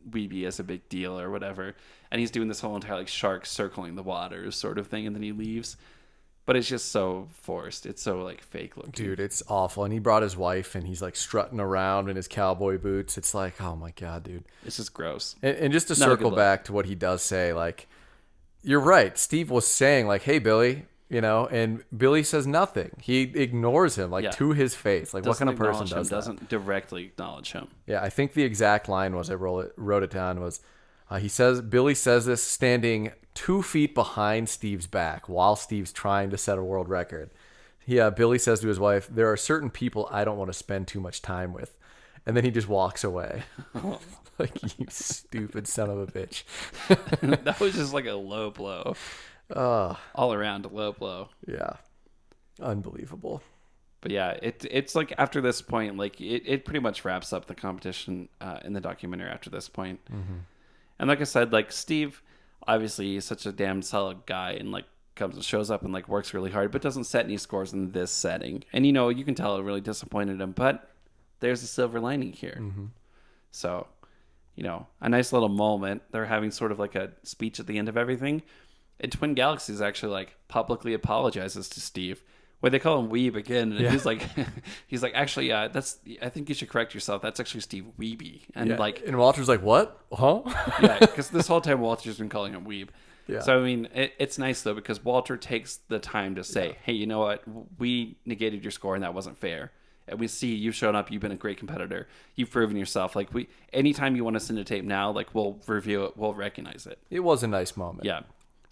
Wiebe as a big deal or whatever. And he's doing this whole entire like shark circling the waters sort of thing. And then he leaves. But it's just so forced. It's so like fake looking. Dude, it's awful. And he brought his wife and he's like strutting around in his cowboy boots. It's like, oh my God, dude. It's just gross. And just to circle back to what he does say, like, you're right. Steve was saying like, hey, Billy. And Billy says nothing. He ignores him, to his face. Like, what kind of person does that? Doesn't directly acknowledge him. Yeah, I think the exact line was, I wrote it down, was, Billy says this standing 2 feet behind Steve's back while Steve's trying to set a world record. Billy says to his wife, there are certain people I don't want to spend too much time with. And then he just walks away. Like, you stupid son of a bitch. That was just like a low blow. All around a low blow. Yeah. Unbelievable. But yeah, it's like after this point, like it pretty much wraps up the competition in the documentary after this point. Mm-hmm. And like I said, like Steve, obviously he's such a damn solid guy and like comes and shows up and like works really hard, but doesn't set any scores in this setting. And you can tell it really disappointed him, but there's a silver lining here. Mm-hmm. So, a nice little moment. They're having sort of like a speech at the end of everything. And Twin Galaxies actually like publicly apologizes to Steve, where they call him Weeb again, and he's like, actually, I think you should correct yourself. That's actually Steve Wiebe, and Walter's like, what? Huh? Yeah, because this whole time Walter's been calling him Weeb. Yeah. So I mean, it's nice though because Walter takes the time to say, hey, you know what? We negated your score, and that wasn't fair. And we see you've shown up. You've been a great competitor. You've proven yourself. Like anytime you want to send a tape now, like we'll review it. We'll recognize it. It was a nice moment. Yeah.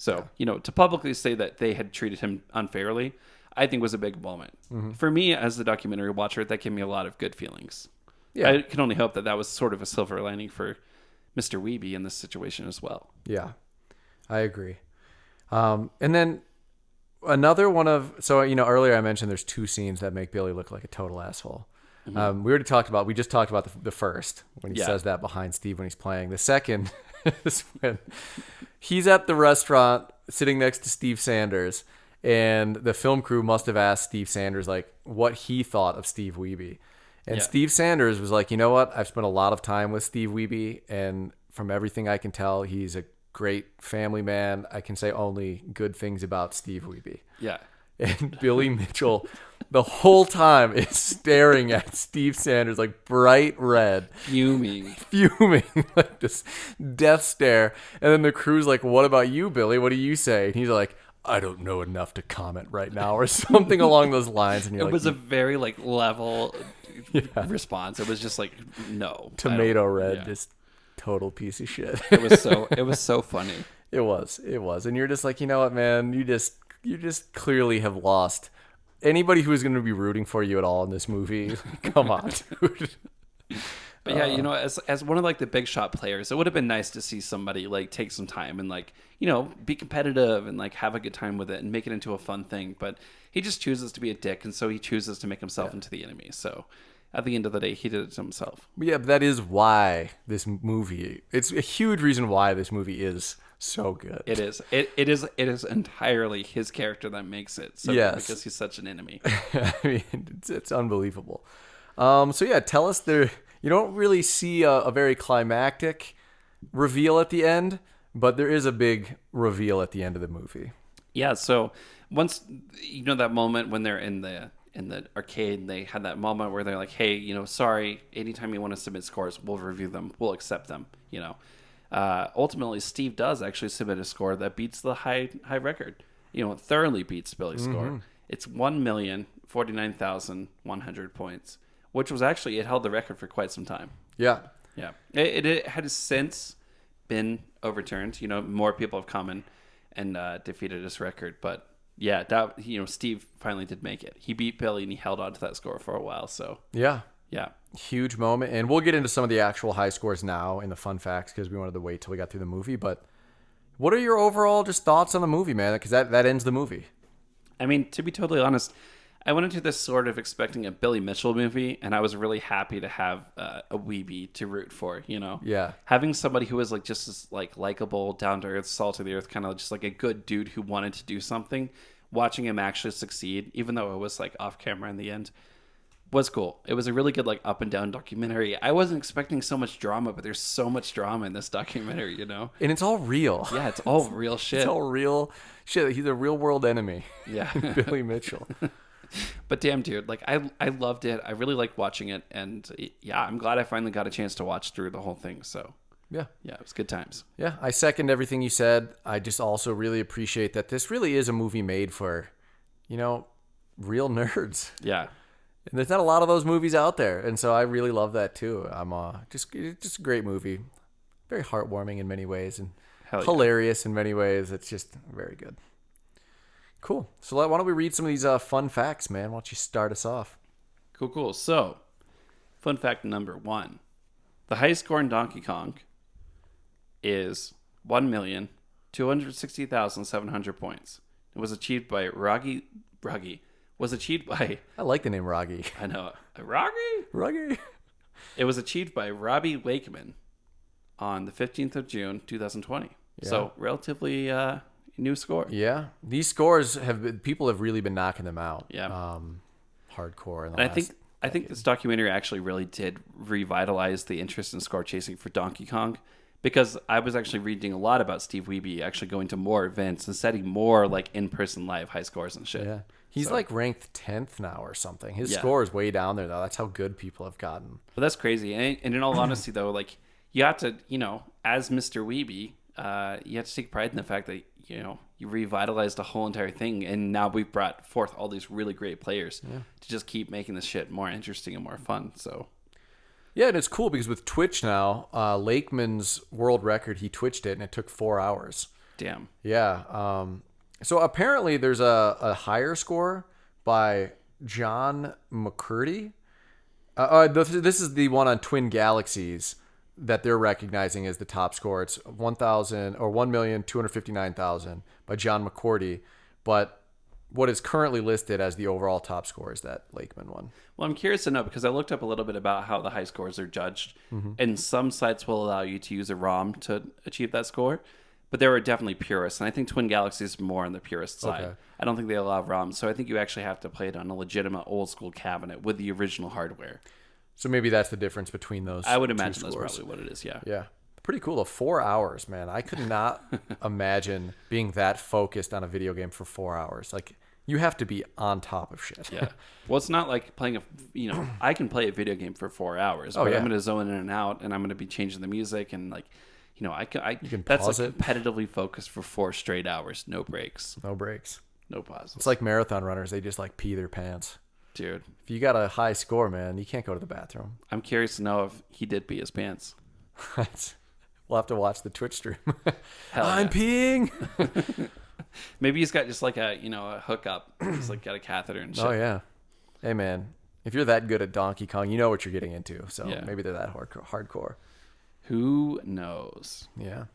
So, to publicly say that they had treated him unfairly, I think was a big moment. Mm-hmm. For me, as the documentary watcher, that gave me a lot of good feelings. Yeah. I can only hope that was sort of a silver lining for Mr. Wiebe in this situation as well. Yeah, I agree. And then another one of, so, earlier I mentioned there's two scenes that make Billy look like a total asshole. We just talked about the first, when he says that behind Steve when he's playing. The second is when he's at the restaurant sitting next to Steve Sanders, and the film crew must have asked Steve Sanders, like, what he thought of Steve Wiebe. And Steve Sanders was like, you know what? I've spent a lot of time with Steve Wiebe, and from everything I can tell, he's a great family man. I can say only good things about Steve Wiebe. Yeah. And Billy Mitchell, the whole time, is staring at Steve Sanders like bright red. Fuming, like this death stare. And then the crew's like, what about you, Billy? What do you say? And he's like, I don't know enough to comment right now, or something along those lines. And it was a very level response. It was just like, no. Tomato red, just total piece of shit. It was so funny. It was. And you're just like, you know what, man? You just clearly have lost anybody who is going to be rooting for you at all in this movie. Come on, dude. But yeah, as one of the big shot players, it would have been nice to see somebody take some time and be competitive and have a good time with it and make it into a fun thing. But he just chooses to be a dick, and so he chooses to make himself into the enemy. So at the end of the day, he did it to himself. Yeah, but that is why this movie, it's a huge reason why this movie is so good. It is. It is entirely his character that makes it so good because he's such an enemy. I mean, it's unbelievable. So yeah, tell us you don't really see a very climactic reveal at the end, but there is a big reveal at the end of the movie. Yeah, so once that moment when they're in the arcade, they had that moment where they're like, hey, sorry, anytime you want to submit scores, we'll review them, we'll accept them. Ultimately Steve does actually submit a score that beats the high record. Thoroughly beats Billy's score. It's 1,049,100 points, which was actually, it held the record for quite some time. Yeah. It had since been overturned. More people have come and defeated his record, but yeah, that Steve finally did make it. He beat Billy and he held on to that score for a while. So yeah, huge moment. And we'll get into some of the actual high scores now in the fun facts because we wanted to wait till we got through the movie. But what are your overall just thoughts on the movie, man? Because that ends the movie. I mean, to be totally honest, I went into this sort of expecting a Billy Mitchell movie, and I was really happy to have a Wiebe to root for, Yeah. Having somebody who was just as likable, down to earth, salt of the earth, kind of just a good dude who wanted to do something. Watching him actually succeed, even though it was off camera in the end, was cool. It was a really good up and down documentary. I wasn't expecting so much drama, but there's so much drama in this documentary, And it's all real. Yeah, it's all real shit. It's all real shit. He's a real world enemy. Yeah. Billy Mitchell. But damn, dude, I loved it. I really liked watching it, and yeah, I'm glad I finally got a chance to watch through the whole thing. So yeah, it was good times. Yeah, I second everything you said. I just also really appreciate that this really is a movie made for, real nerds. Yeah. And there's not a lot of those movies out there, and so I really love that too. I'm just a great movie, very heartwarming in many ways, and hilarious in many ways. It's just very good. Cool. So why don't we read some of these fun facts, man? Why don't you start us off? Cool. So, fun fact number 1: the highest score in Donkey Kong is 1,260,700 points. It was achieved by Ruggy. Was achieved by... I like the name Ruggy. I know. Ruggy? It was achieved by Robbie Wakeman on the 15th of June, 2020. Yeah. So, relatively new score. Yeah. These scores people have really been knocking them out. Yeah. Hardcore. And I think this documentary actually really did revitalize the interest in score chasing for Donkey Kong, because I was actually reading a lot about Steve Wiebe actually going to more events and setting more in-person live high scores and shit. Yeah. He's ranked 10th now or something. His score is way down there, though. That's how good people have gotten. But that's crazy. And in all honesty, though, you have to, as Mr. Wiebe, you have to take pride in the fact that, you revitalized the whole entire thing. And now we've brought forth all these really great players to just keep making this shit more interesting and more fun. So, yeah, and it's cool because with Twitch now, Lakeman's world record, he Twitched it, and it took 4 hours. Damn. Yeah. So apparently there's a higher score by John McCurdy. This is the one on Twin Galaxies that they're recognizing as the top score. It's 1,259,000 by John McCourty, but what is currently listed as the overall top score is that Lakeman one. Well, I'm curious to know because I looked up a little bit about how the high scores are judged, and some sites will allow you to use a ROM to achieve that score, but there are definitely purists, and I think Twin Galaxies is more on the purist side. Okay. I don't think they allow ROMs, so I think you actually have to play it on a legitimate old school cabinet with the original hardware. So maybe that's the difference between those. I would imagine two that's scores. probably what it is, yeah. Yeah. Pretty cool. 4 hours, man. I could not imagine being that focused on a video game for 4 hours. Like, you have to be on top of shit. Yeah. Well, it's not like playing I can play a video game for 4 hours, but yeah. I'm going to zone in and out, and I'm going to be changing the music, and you can that's like it. competitively focused for 4 straight hours, no breaks, No breaks. no pauses. It's like marathon runners. They just like pee their pants. Dude, If you got a high score, man, you can't go to the bathroom. I'm curious to know if he did pee his pants. We'll have to watch the Twitch stream. Hell I'm yeah. peeing. Maybe he's got just like a hookup. He's like got a catheter and shit. Oh, yeah. Hey, man. If you're that good at Donkey Kong, you know what you're getting into. So Yeah. maybe they're that hardcore. Who knows? Yeah.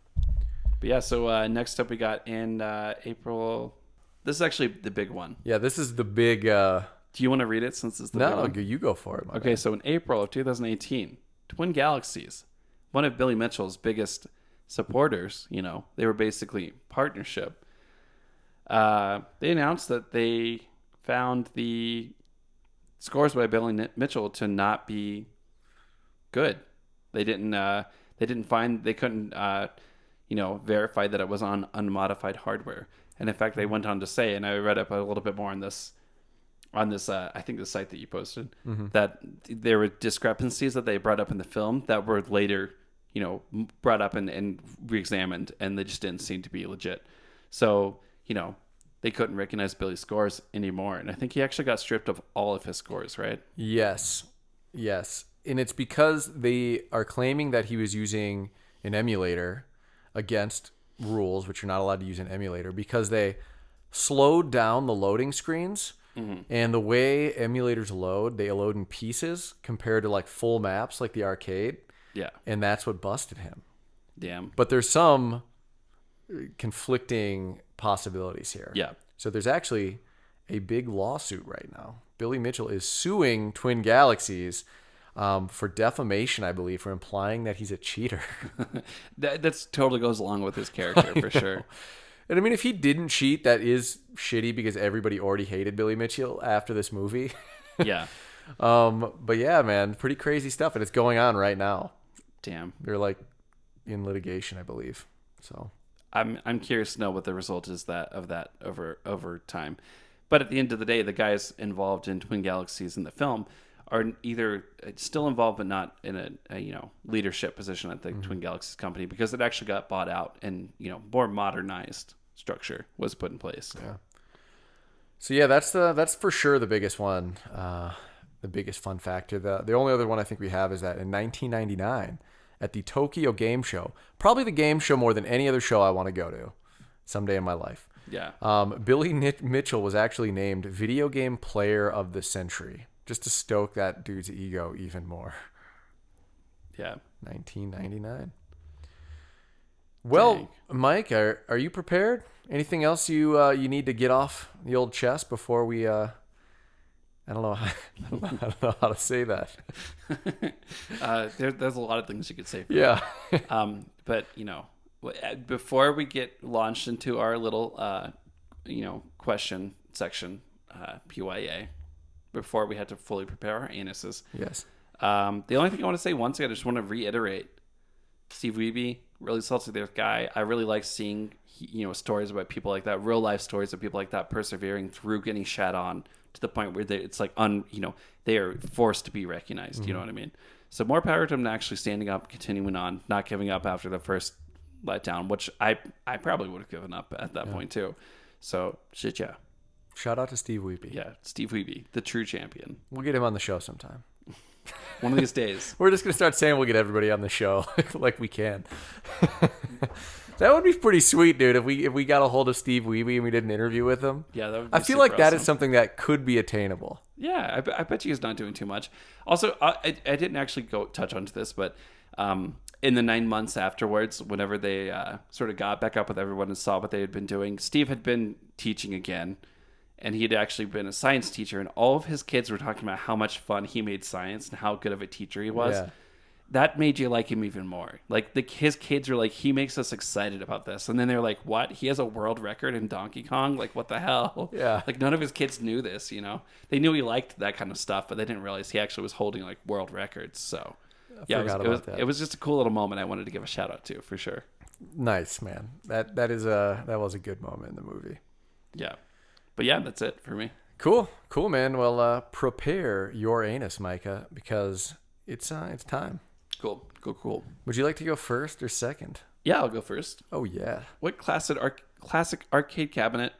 But yeah, so next up we got in April. This is actually the big one. Yeah, this is the big... Do you want to read it since it's the big no, one? you go for it. Okay, so in April of 2018, Twin Galaxies, one of Billy Mitchell's biggest supporters, they were basically partnership. They announced that they found the scores by Billy Mitchell to not be good. They couldn't verify that it was on unmodified hardware. And in fact, they went on to say, and I read up a little bit more on this, I think the site that you posted, that there were discrepancies that they brought up in the film that were later, brought up and re-examined, and they just didn't seem to be legit. So, they couldn't recognize Billy's scores anymore. And I think he actually got stripped of all of his scores, right? Yes. And it's because they are claiming that he was using an emulator against rules, which you're not allowed to use an emulator, because they slowed down the loading screens. And the way emulators load, they load in pieces compared to like full maps like the arcade. Yeah. And that's what busted him. Damn. But there's some conflicting possibilities here. Yeah. So there's actually a big lawsuit right now. Billy Mitchell is suing Twin Galaxies for defamation, I believe, for implying that he's a cheater. That's totally goes along with his character for sure. And I mean, if he didn't cheat, that is shitty because everybody already hated Billy Mitchell after this movie. Yeah. But yeah, man, pretty crazy stuff. And it's going on right now. Damn. They're like in litigation, I believe. So I'm curious to know what the result is of that over time. But at the end of the day, the guys involved in Twin Galaxies in the film are either still involved but not in a leadership position at the Twin Galaxies company, because it actually got bought out and more modernized structure was put in place. Yeah. So yeah, that's for sure the biggest one, the biggest fun factor. The only other one I think we have is that in 1999 at the Tokyo Game Show, probably the game show more than any other show I want to go to someday in my life. Yeah. Billy Mitchell was actually named Video Game Player of the Century, just to stoke that dude's ego even more. Yeah. 1999. Well, Dang. Mike, are you prepared? Anything else you need to get off the old chest before we? I don't know. I don't know how to say that. There's a lot of things you could say. Yeah. But before we get launched into our little question section, PYA, before we had to fully prepare our anuses. Yes. The only thing I want to say once again, I just want to reiterate, Steve Wiebe, really salty there guy. I really like seeing stories about people like that, real life stories of people like that persevering through getting shat on to the point where it's like they are forced to be recognized. Mm-hmm. You know what I mean? So more power to him to actually standing up, continuing on, not giving up after the first letdown, which I probably would have given up at that point too. So shit, yeah. Shout out to Steve Wiebe. Yeah, Steve Wiebe, the true champion. We'll get him on the show sometime. One of these days. We're just going to start saying we'll get everybody on the show like we can. That would be pretty sweet, dude, if we got a hold of Steve Wiebe and we did an interview with him. Yeah, that would be I feel super like that awesome. is something that could be attainable. Yeah, I bet you he's not doing too much. Also, I didn't actually go touch onto this, but in the 9 months afterwards, whenever they sort of got back up with everyone and saw what they had been doing, Steve had been teaching again. And he had actually been a science teacher. And all of his kids were talking about how much fun he made science and how good of a teacher he was. Yeah. That made you like him even more. Like his kids were like, he makes us excited about this. And then they're like, what? He has a world record in Donkey Kong? Like, what the hell? Yeah. Like, none of his kids knew this, you know? They knew he liked that kind of stuff, but they didn't realize he actually was holding like world records. So, yeah, it was just a cool little moment I wanted to give a shout out to for sure. Nice, man. That was a good moment in the movie. Yeah. But yeah, that's it for me. Cool, man. Well, prepare your anus, Micah, because it's time. Cool. Would you like to go first or second? Yeah, I'll go first. Oh yeah. What classic arcade cabinet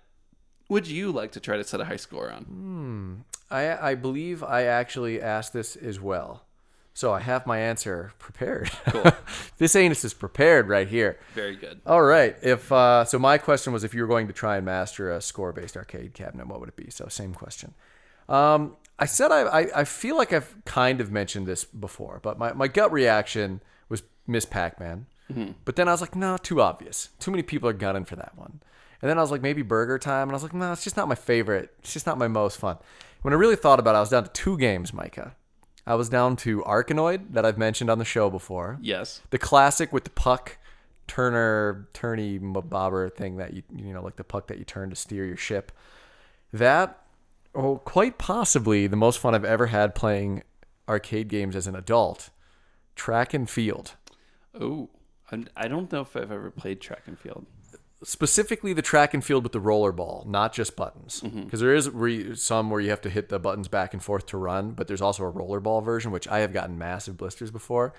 would you like to try to set a high score on? I believe I actually asked this as well, so I have my answer prepared. Cool. This anus is prepared right here. Very good. All right. If so, my question was if you were going to try and master a score-based arcade cabinet, what would it be? So, same question. I said I feel like I've kind of mentioned this before, but my gut reaction was Miss Pac-Man. Mm-hmm. But then I was like, no, too obvious. Too many people are gunning for that one. And then I was like, maybe Burger Time. And I was like, no, it's just not my favorite. It's just not my most fun. When I really thought about it, I was down to 2 games, Micah. I was down to Arkanoid that I've mentioned on the show before. Yes. The classic with the puck turny bobber thing that you know, like the puck that you turn to steer your ship. That, quite possibly the most fun I've ever had playing arcade games as an adult. Track and field. Oh, I don't know if I've ever played track and field. Specifically the track and field with the roller ball, not just buttons. Because there is some where you have to hit the buttons back and forth to run, but there's also a roller ball version, which I have gotten massive blisters before.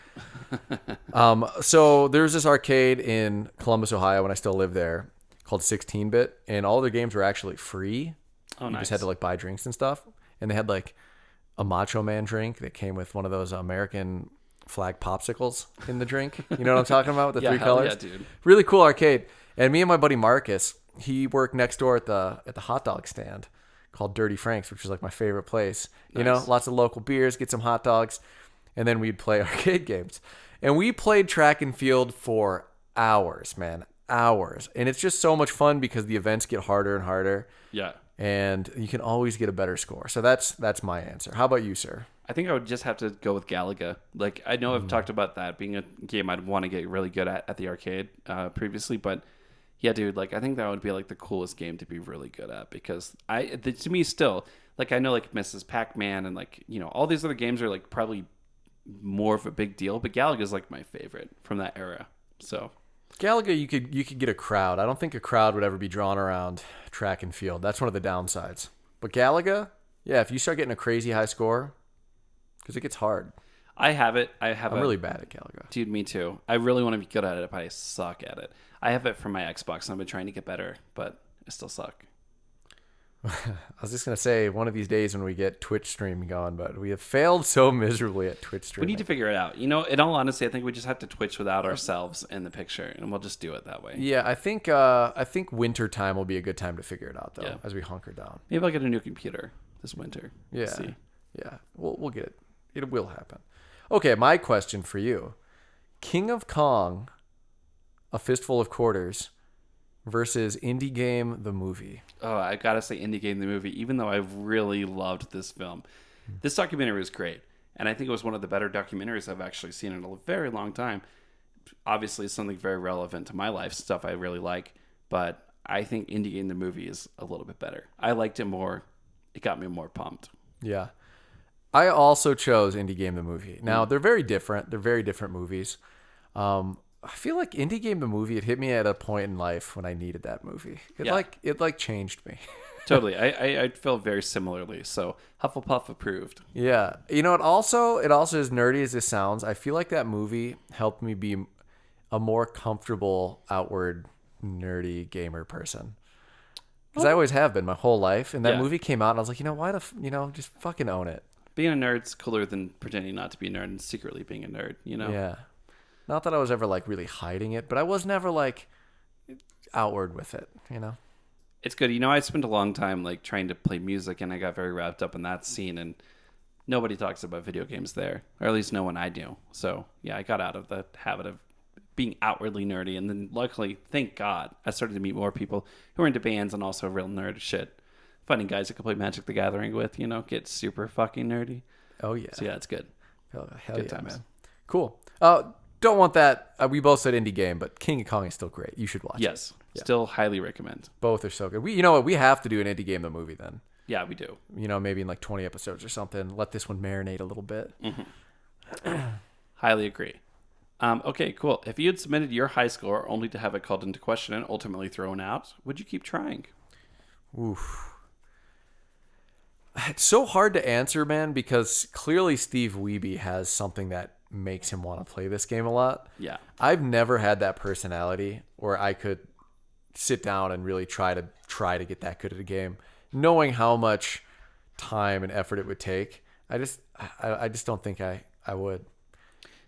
So there's this arcade in Columbus, Ohio, when I still live there, called 16-bit, and all the games were actually free. Oh, you nice. just had to like buy drinks and stuff. And they had like a Macho Man drink that came with one of those American flag popsicles in the drink. You know what I'm talking about with the 3 colors? Yeah, dude. Really cool arcade. And me and my buddy Marcus, he worked next door at the hot dog stand called Dirty Frank's, which is like my favorite place. Nice. You know, lots of local beers, get some hot dogs, and then we'd play arcade games. And we played track and field for hours, man. Hours. And it's just so much fun because the events get harder and harder. Yeah. And you can always get a better score. So that's my answer. How about you, sir? I think I would just have to go with Galaga. Like, I know I've talked about that being a game I'd want to get really good at the arcade previously, but yeah, dude, like, I think that would be like the coolest game to be really good at, because to me still, like, I know like Mrs. Pac-Man and like, you know, all these other games are like probably more of a big deal, but Galaga is like my favorite from that era. So Galaga, you could get a crowd. I don't think a crowd would ever be drawn around track and field. That's one of the downsides. But Galaga, yeah, if you start getting a crazy high score, because it gets hard. I'm really bad at Galaga. Dude, me too. I really want to be good at it, but I suck at it. I have it for my Xbox, and I've been trying to get better, but I still suck. I was just going to say, one of these days when we get Twitch streaming going, but we have failed so miserably at Twitch streaming. We need to figure it out. You know, in all honesty, I think we just have to Twitch without ourselves in the picture, and we'll just do it that way. Yeah, I think winter time will be a good time to figure it out, though, as we hunker down. Maybe I'll get a new computer this winter. Yeah, Let's see. Yeah, we'll get it. It will happen. Okay, my question for you. King of Kong, A Fistful of Quarters, versus Indie Game, the movie. Oh, I gotta say Indie Game, the movie, even though I really loved this film. This documentary was great, and I think it was one of the better documentaries I've actually seen in a very long time. Obviously, it's something very relevant to my life, stuff I really like, but I think Indie Game, the movie is a little bit better. I liked it more. It got me more pumped. Yeah. I also chose Indie Game, the movie. Now, they're very different. They're very different movies. I feel like Indie Game, the movie, it hit me at a point in life when I needed that movie. It changed me. Totally. I feel very similarly. So Hufflepuff approved. Yeah. You know, it also, as nerdy as this sounds, I feel like that movie helped me be a more comfortable, outward, nerdy gamer person. Because I always have been my whole life. And that movie came out and I was like, just fucking own it. Being a nerd's cooler than pretending not to be a nerd and secretly being a nerd, you know? Yeah. Not that I was ever like really hiding it, but I was never like outward with it, you know? It's good. You know, I spent a long time like trying to play music and I got very wrapped up in that scene. And nobody talks about video games there, or at least no one I knew. So yeah, I got out of the habit of being outwardly nerdy, and then luckily, thank God, I started to meet more people who are into bands and also real nerd shit. Finding guys I could play Magic the Gathering with, get super fucking nerdy. Oh yeah. So yeah, it's good. Hell Good yeah, times. man. Cool. Don't want that. We both said indie game, but King of Kong is still great. You should watch it. Yes, still highly recommend. Both are so good. You know what? We have to do an indie game the movie then. Yeah, we do. Maybe in like 20 episodes or something. Let this one marinate a little bit. Highly agree. Okay, cool. If you had submitted your high score only to have it called into question and ultimately thrown out, would you keep trying? Oof. It's so hard to answer, man, because clearly Steve Wiebe has something that makes him want to play this game a lot. Yeah. I've never had that personality where I could sit down and really try to get that good at a game, knowing how much time and effort it would take. I just don't think I would.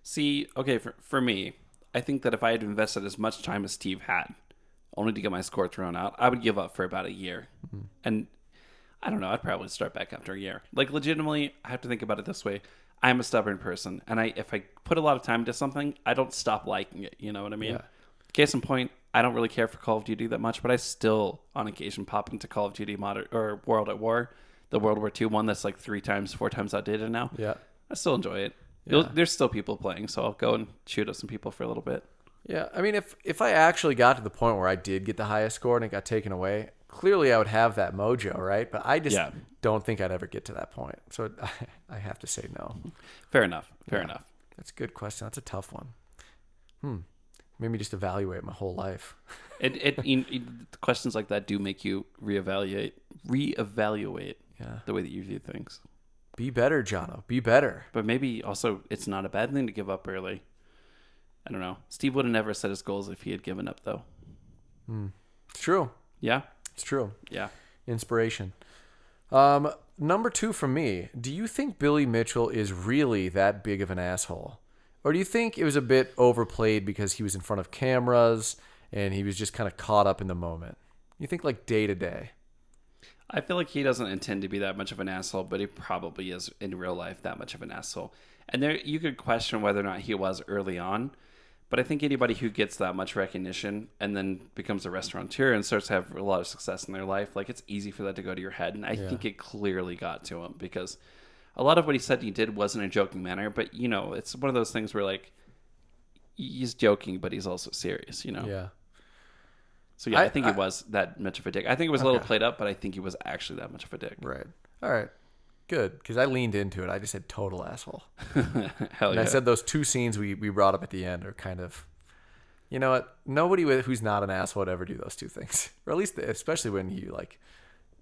See, okay, for me, I think that if I had invested as much time as Steve had, only to get my score thrown out, I would give up for about a year. Mm-hmm. And I don't know, I'd probably start back after a year. Like, legitimately, I have to think about it this way. I'm a stubborn person, and if I put a lot of time into something, I don't stop liking it. You know what I mean? Yeah. Case in point, I don't really care for Call of Duty that much, but I still, on occasion, pop into Call of Duty or World at War, the World War II one that's like 4 times outdated now. Yeah. I still enjoy it. Yeah. There's still people playing, so I'll go and shoot at some people for a little bit. Yeah, I mean, if I actually got to the point where I did get the highest score and it got taken away, clearly I would have that mojo, right? But I just don't think I'd ever get to that point. So I have to say no. Fair enough. Fair enough. That's a good question. That's a tough one. Made me just evaluate my whole life. Questions like that do make you reevaluate the way that you view things. Be better, Jono. Be better. But maybe also it's not a bad thing to give up early. I don't know. Steve would have never set his goals if he had given up, though. It's true. Yeah? It's true. Yeah. Inspiration. Number 2 from me. Do you think Billy Mitchell is really that big of an asshole? Or do you think it was a bit overplayed because he was in front of cameras and he was just kind of caught up in the moment? You think like day to day? I feel like he doesn't intend to be that much of an asshole, but he probably is in real life that much of an asshole. And there, you could question whether or not he was early on, but I think anybody who gets that much recognition and then becomes a restaurateur and starts to have a lot of success in their life, like it's easy for that to go to your head. And I think it clearly got to him because a lot of what he said he did was in a joking manner, but it's one of those things where like he's joking, but he's also serious, Yeah. So yeah, I think he was that much of a dick. I think it was a little played up, but I think he was actually that much of a dick. Right. All right. Good. Because I leaned into it. I just said total asshole. Hell and yeah. I said those 2 scenes we brought up at the end are kind of, you know what? Nobody who's not an asshole would ever do those 2 things. Or at least, especially when you like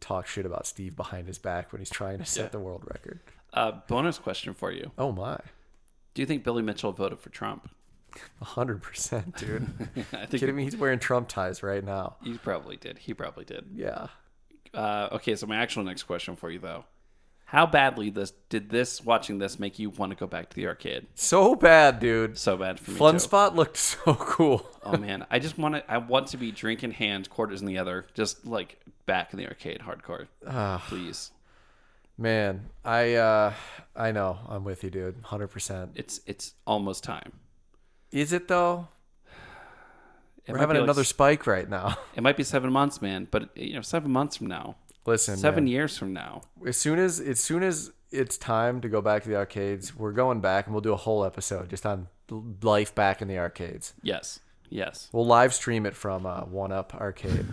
talk shit about Steve behind his back when he's trying to set the world record. Bonus question for you. Oh my. Do you think Billy Mitchell voted for Trump? 100%, dude. I think Kidding me? He's wearing Trump ties right now. He probably did. Yeah. Okay, so my actual next question for you, though. How badly did watching this make you want to go back to the arcade? So bad, dude. So bad for me, Fun too. Spot looked so cool. Oh, man. I want to be drink in hand, quarters in the other, just like back in the arcade hardcore. Please. Man, I know. I'm with you, dude. 100%. It's almost time. Is it though? We're having like another spike right now. It might be 7 months, man, but 7 months from now. Listen, 7 years from now. As soon as it's time to go back to the arcades, we're going back and we'll do a whole episode just on life back in the arcades. Yes. We'll live stream it from One Up Arcade.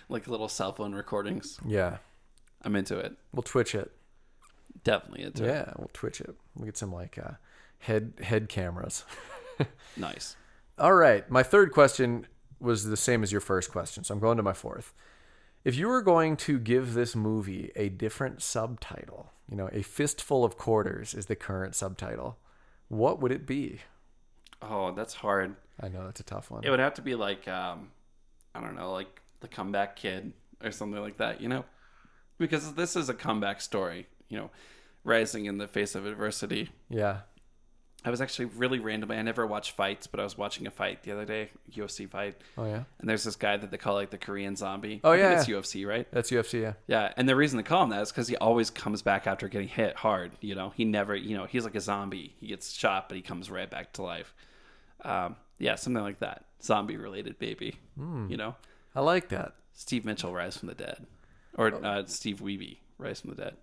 Like little cell phone recordings. Yeah. I'm into it. We'll Twitch it. Definitely into it. Yeah, we'll Twitch it. We'll get some like head cameras. Nice. All right. My 3rd question was the same as your first question, so I'm going to my 4th. If you were going to give this movie a different subtitle, a Fistful of Quarters is the current subtitle, what would it be? Oh, that's hard. I know, that's a tough one. It would have to be like, I don't know, like The Comeback Kid or something like that, Because this is a comeback story, rising in the face of adversity. Yeah. I was actually really randomly. I never watch fights, but I was watching a fight the other day, UFC fight. Oh yeah. And there's this guy that they call like the Korean zombie. Oh I think yeah. it's UFC, right? That's UFC. Yeah. Yeah, and the reason they call him that is because he always comes back after getting hit hard. He never, he's like a zombie. He gets shot, but he comes right back to life. Yeah, something like that. Zombie related, baby. I like that. Steve Mitchell, Rise from the Dead, or Steve Wiebe, Rise from the Dead.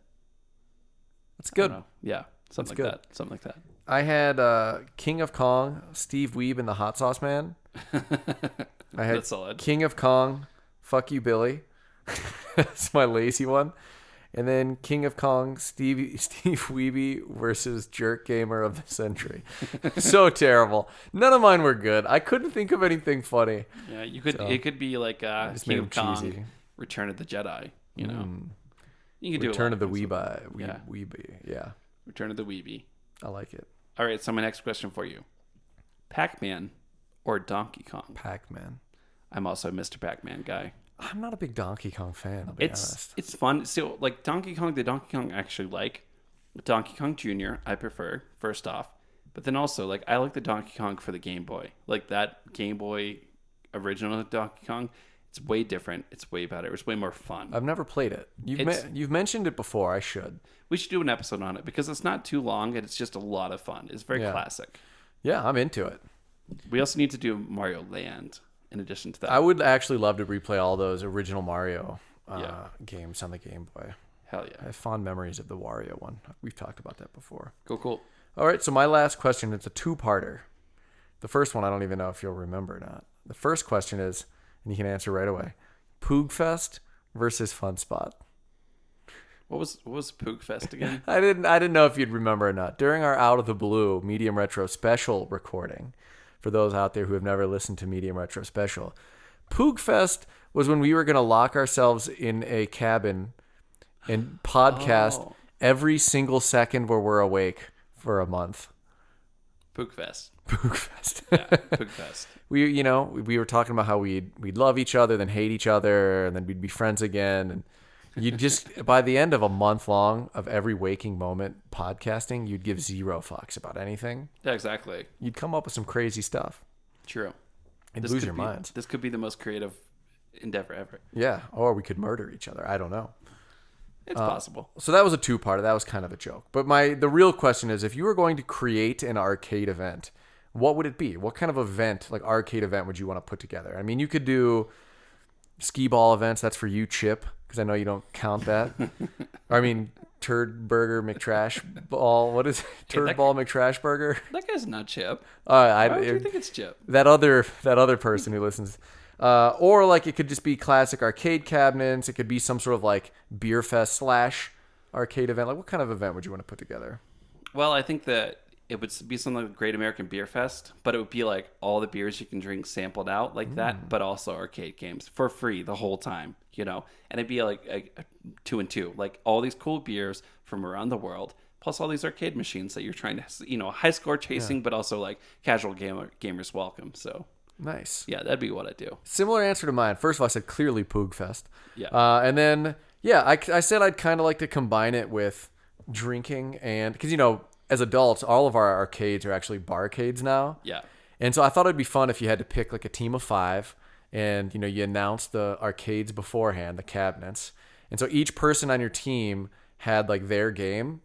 That's good. Yeah, something That's like good. that. Something like that. I had King of Kong, Steve Wiebe, and the Hot Sauce Man. I had That's solid. King of Kong, Fuck You Billy. That's my lazy one. And then King of Kong, Steve Wiebe versus Jerk Gamer of the Century. So terrible. None of mine were good. I couldn't think of anything funny. Yeah, you could. It could be like just King made of them Kong, cheesy. Return of the Jedi. You could do Return a of the lot things. Weeby. Yeah, Return of the Weeby. I like it. All right, so my next question for you: Pac-Man or Donkey Kong? Pac-Man. I'm also a Mr. Pac-Man guy. I'm not a big Donkey Kong fan, I'll be honest. It's fun. So like Donkey Kong, the Donkey Kong I actually like. Donkey Kong Jr. I prefer, first off. But then also like I like the Donkey Kong for the Game Boy. Like that Game Boy original Donkey Kong, it's way different. It's way better. It's way more fun. I've never played it. You've mentioned it before. I should. We should do an episode on it because it's not too long and it's just a lot of fun. It's very classic. Yeah, I'm into it. We also need to do Mario Land in addition to that. I would actually love to replay all those original Mario games on the Game Boy. Hell yeah. I have fond memories of the Wario one. We've talked about that before. Cool. All right, so my last question, it's a two-parter. The first one, I don't even know if you'll remember or not. The first question is, and you can answer right away, Poogfest versus Fun Spot. What was Poogfest again? I didn't know if you'd remember or not. During our Out of the Blue Medium Retro special recording, for those out there who have never listened to Medium Retro special, Poogfest was when we were going to lock ourselves in a cabin and podcast every single second where we're awake for a month. Poogfest. Yeah, Poogfest. We were talking about how we'd love each other, then hate each other, and then we'd be friends again. And you'd just, by the end of a month long of every waking moment podcasting, you'd give zero fucks about anything. Yeah, exactly. You'd come up with some crazy stuff. True. And lose your minds. This could be the most creative endeavor ever. Yeah, or we could murder each other. I don't know. It's possible. So that was a two-parter. That was kind of a joke. But the real question is, if you were going to create an arcade event, what would it be? What kind of event, like arcade event, would you want to put together? I mean, you could do skee ball events. That's for you, Chip, because I know you don't count that. Or, I mean, Turd Burger McTrash Ball. What is it? Turd Ball McTrash Burger? That guy's not Chip. Why do you think it's Chip? That other person who listens. Or like it could just be classic arcade cabinets. It could be some sort of like beer fest / arcade event. Like what kind of event would you want to put together? Well, I think that it would be something like Great American Beer Fest, but it would be like all the beers you can drink sampled out like that, but also arcade games for free the whole time, And it'd be like a 2 and 2, like all these cool beers from around the world, plus all these arcade machines that you're trying to, high score chasing, but also like casual gamers welcome. So nice. Yeah, that'd be what I'd do. Similar answer to mine. First of all, I said clearly Poogfest. Yeah. And then, I said I'd kind of like to combine it with drinking and, because, as adults, all of our arcades are actually barcades now. Yeah. And so I thought it'd be fun if you had to pick like a team of 5 and, you announce the arcades beforehand, the cabinets. And so each person on your team had like their game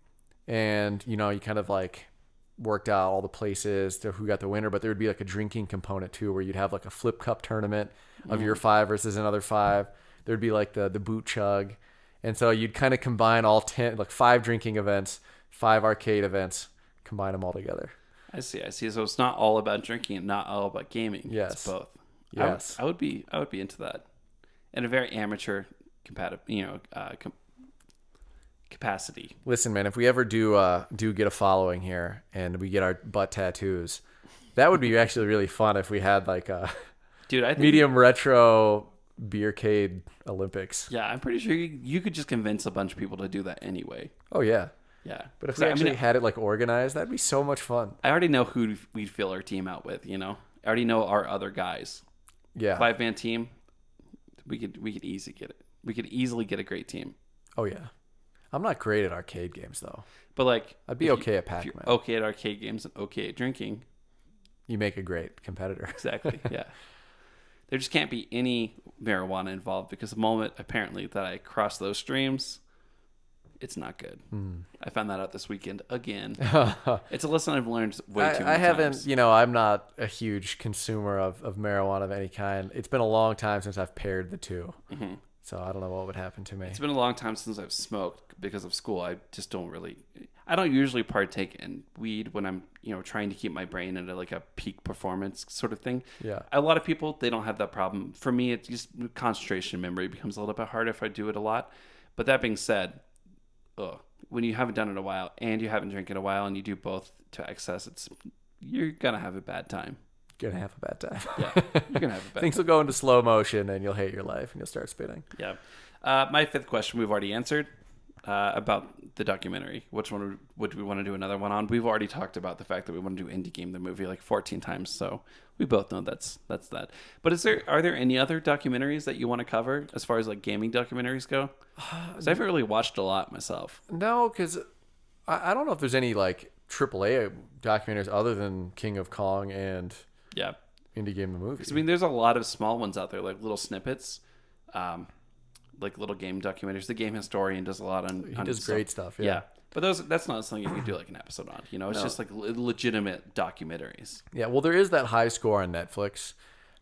and, you kind of like worked out all the places to who got the winner, but there would be like a drinking component too, where you'd have like a flip cup tournament of your 5 versus another 5. There'd be like the boot chug. And so you'd kind of combine all 10, like 5 drinking events, 5 arcade events, combine them all together. I see. So it's not all about drinking and not all about gaming. Yes. It's both. Yes. I would be into that. In a very amateur capacity. Listen, man, if we ever do get a following here and we get our butt tattoos, that would be actually really fun if we had like a I think medium retro beercade Olympics. Yeah, I'm pretty sure you could just convince a bunch of people to do that anyway. Oh yeah. Yeah. But if we actually had it like organized, that'd be so much fun. I already know who we'd fill our team out with, I already know our other guys. Yeah. 5-man team. We could easily get it. We could easily get a great team. Oh yeah. I'm not great at arcade games though. But like, I'd be okay at if you're Pac-Man. okay at arcade games and okay at drinking, You make a great competitor. exactly. Yeah. There just can't be any marijuana involved because the moment apparently that I cross those streams, it's not good. I found that out this weekend again. It's a lesson I've learned way too many I haven't, times. I'm not a huge consumer of marijuana of any kind. It's been a long time since I've paired the two. Mm-hmm. So I don't know what would happen to me. It's been a long time since I've smoked because of school. I don't usually partake in weed when I'm, trying to keep my brain at like a peak performance sort of thing. Yeah. A lot of people, they don't have that problem. For me, it's just concentration memory becomes a little bit harder if I do it a lot. But that being said, when you haven't done it in a while and you haven't drank in a while and you do both to excess, you're going to have a bad time. Gonna have a bad time. Yeah, you're going to have a bad Things will go into slow motion and you'll hate your life and you'll start spinning. Yeah. My fifth question we've already answered about the documentary. Which one would we want to do another one on? We've already talked about the fact that we want to do Indie Game the movie like 14 times, so we both know that's that. But are there any other documentaries that you want to cover as far as like gaming documentaries go? Because I haven't really watched a lot myself. No, because I don't know if there's any like AAA documentaries other than King of Kong and Yeah. Indie Game the movie. I mean, there's a lot of small ones out there, like little snippets, like little game documentaries. The Game Historian does a lot on. He does great stuff. Yeah. But that's not something you can do like an episode on. It's just like legitimate documentaries. Yeah. Well, there is that High Score on Netflix.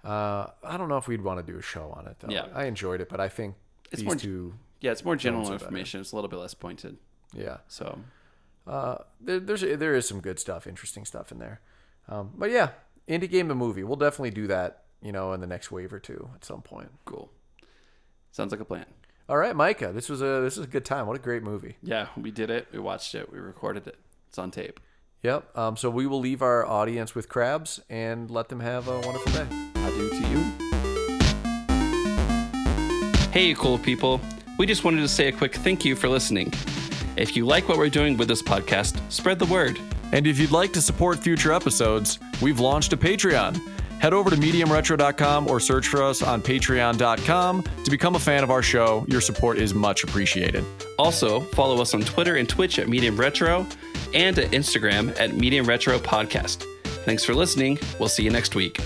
I don't know if we'd want to do a show on it though. Yeah. I enjoyed it, but I think It's these more, two. Yeah, it's more general films are information. It's a little bit less pointed. Yeah. So There is some good stuff, interesting stuff in there. But yeah, Indie Game the movie. We'll definitely do that. In the next wave or two at some point. cool. Sounds like a plan. All right, Micah. This was a good time. What a great movie. Yeah, we did it. We watched it. We recorded it. It's on tape. Yep. So we will leave our audience with crabs and let them have a wonderful day. Adieu to you. Hey, cool people. We just wanted to say a quick thank you for listening. If you like what we're doing with this podcast, spread the word. And if you'd like to support future episodes, we've launched a Patreon. Head over to mediumretro.com or search for us on patreon.com to become a fan of our show. Your support is much appreciated. Also, follow us on Twitter and Twitch at Medium Retro and at Instagram at Medium Retro Podcast. Thanks for listening. We'll see you next week.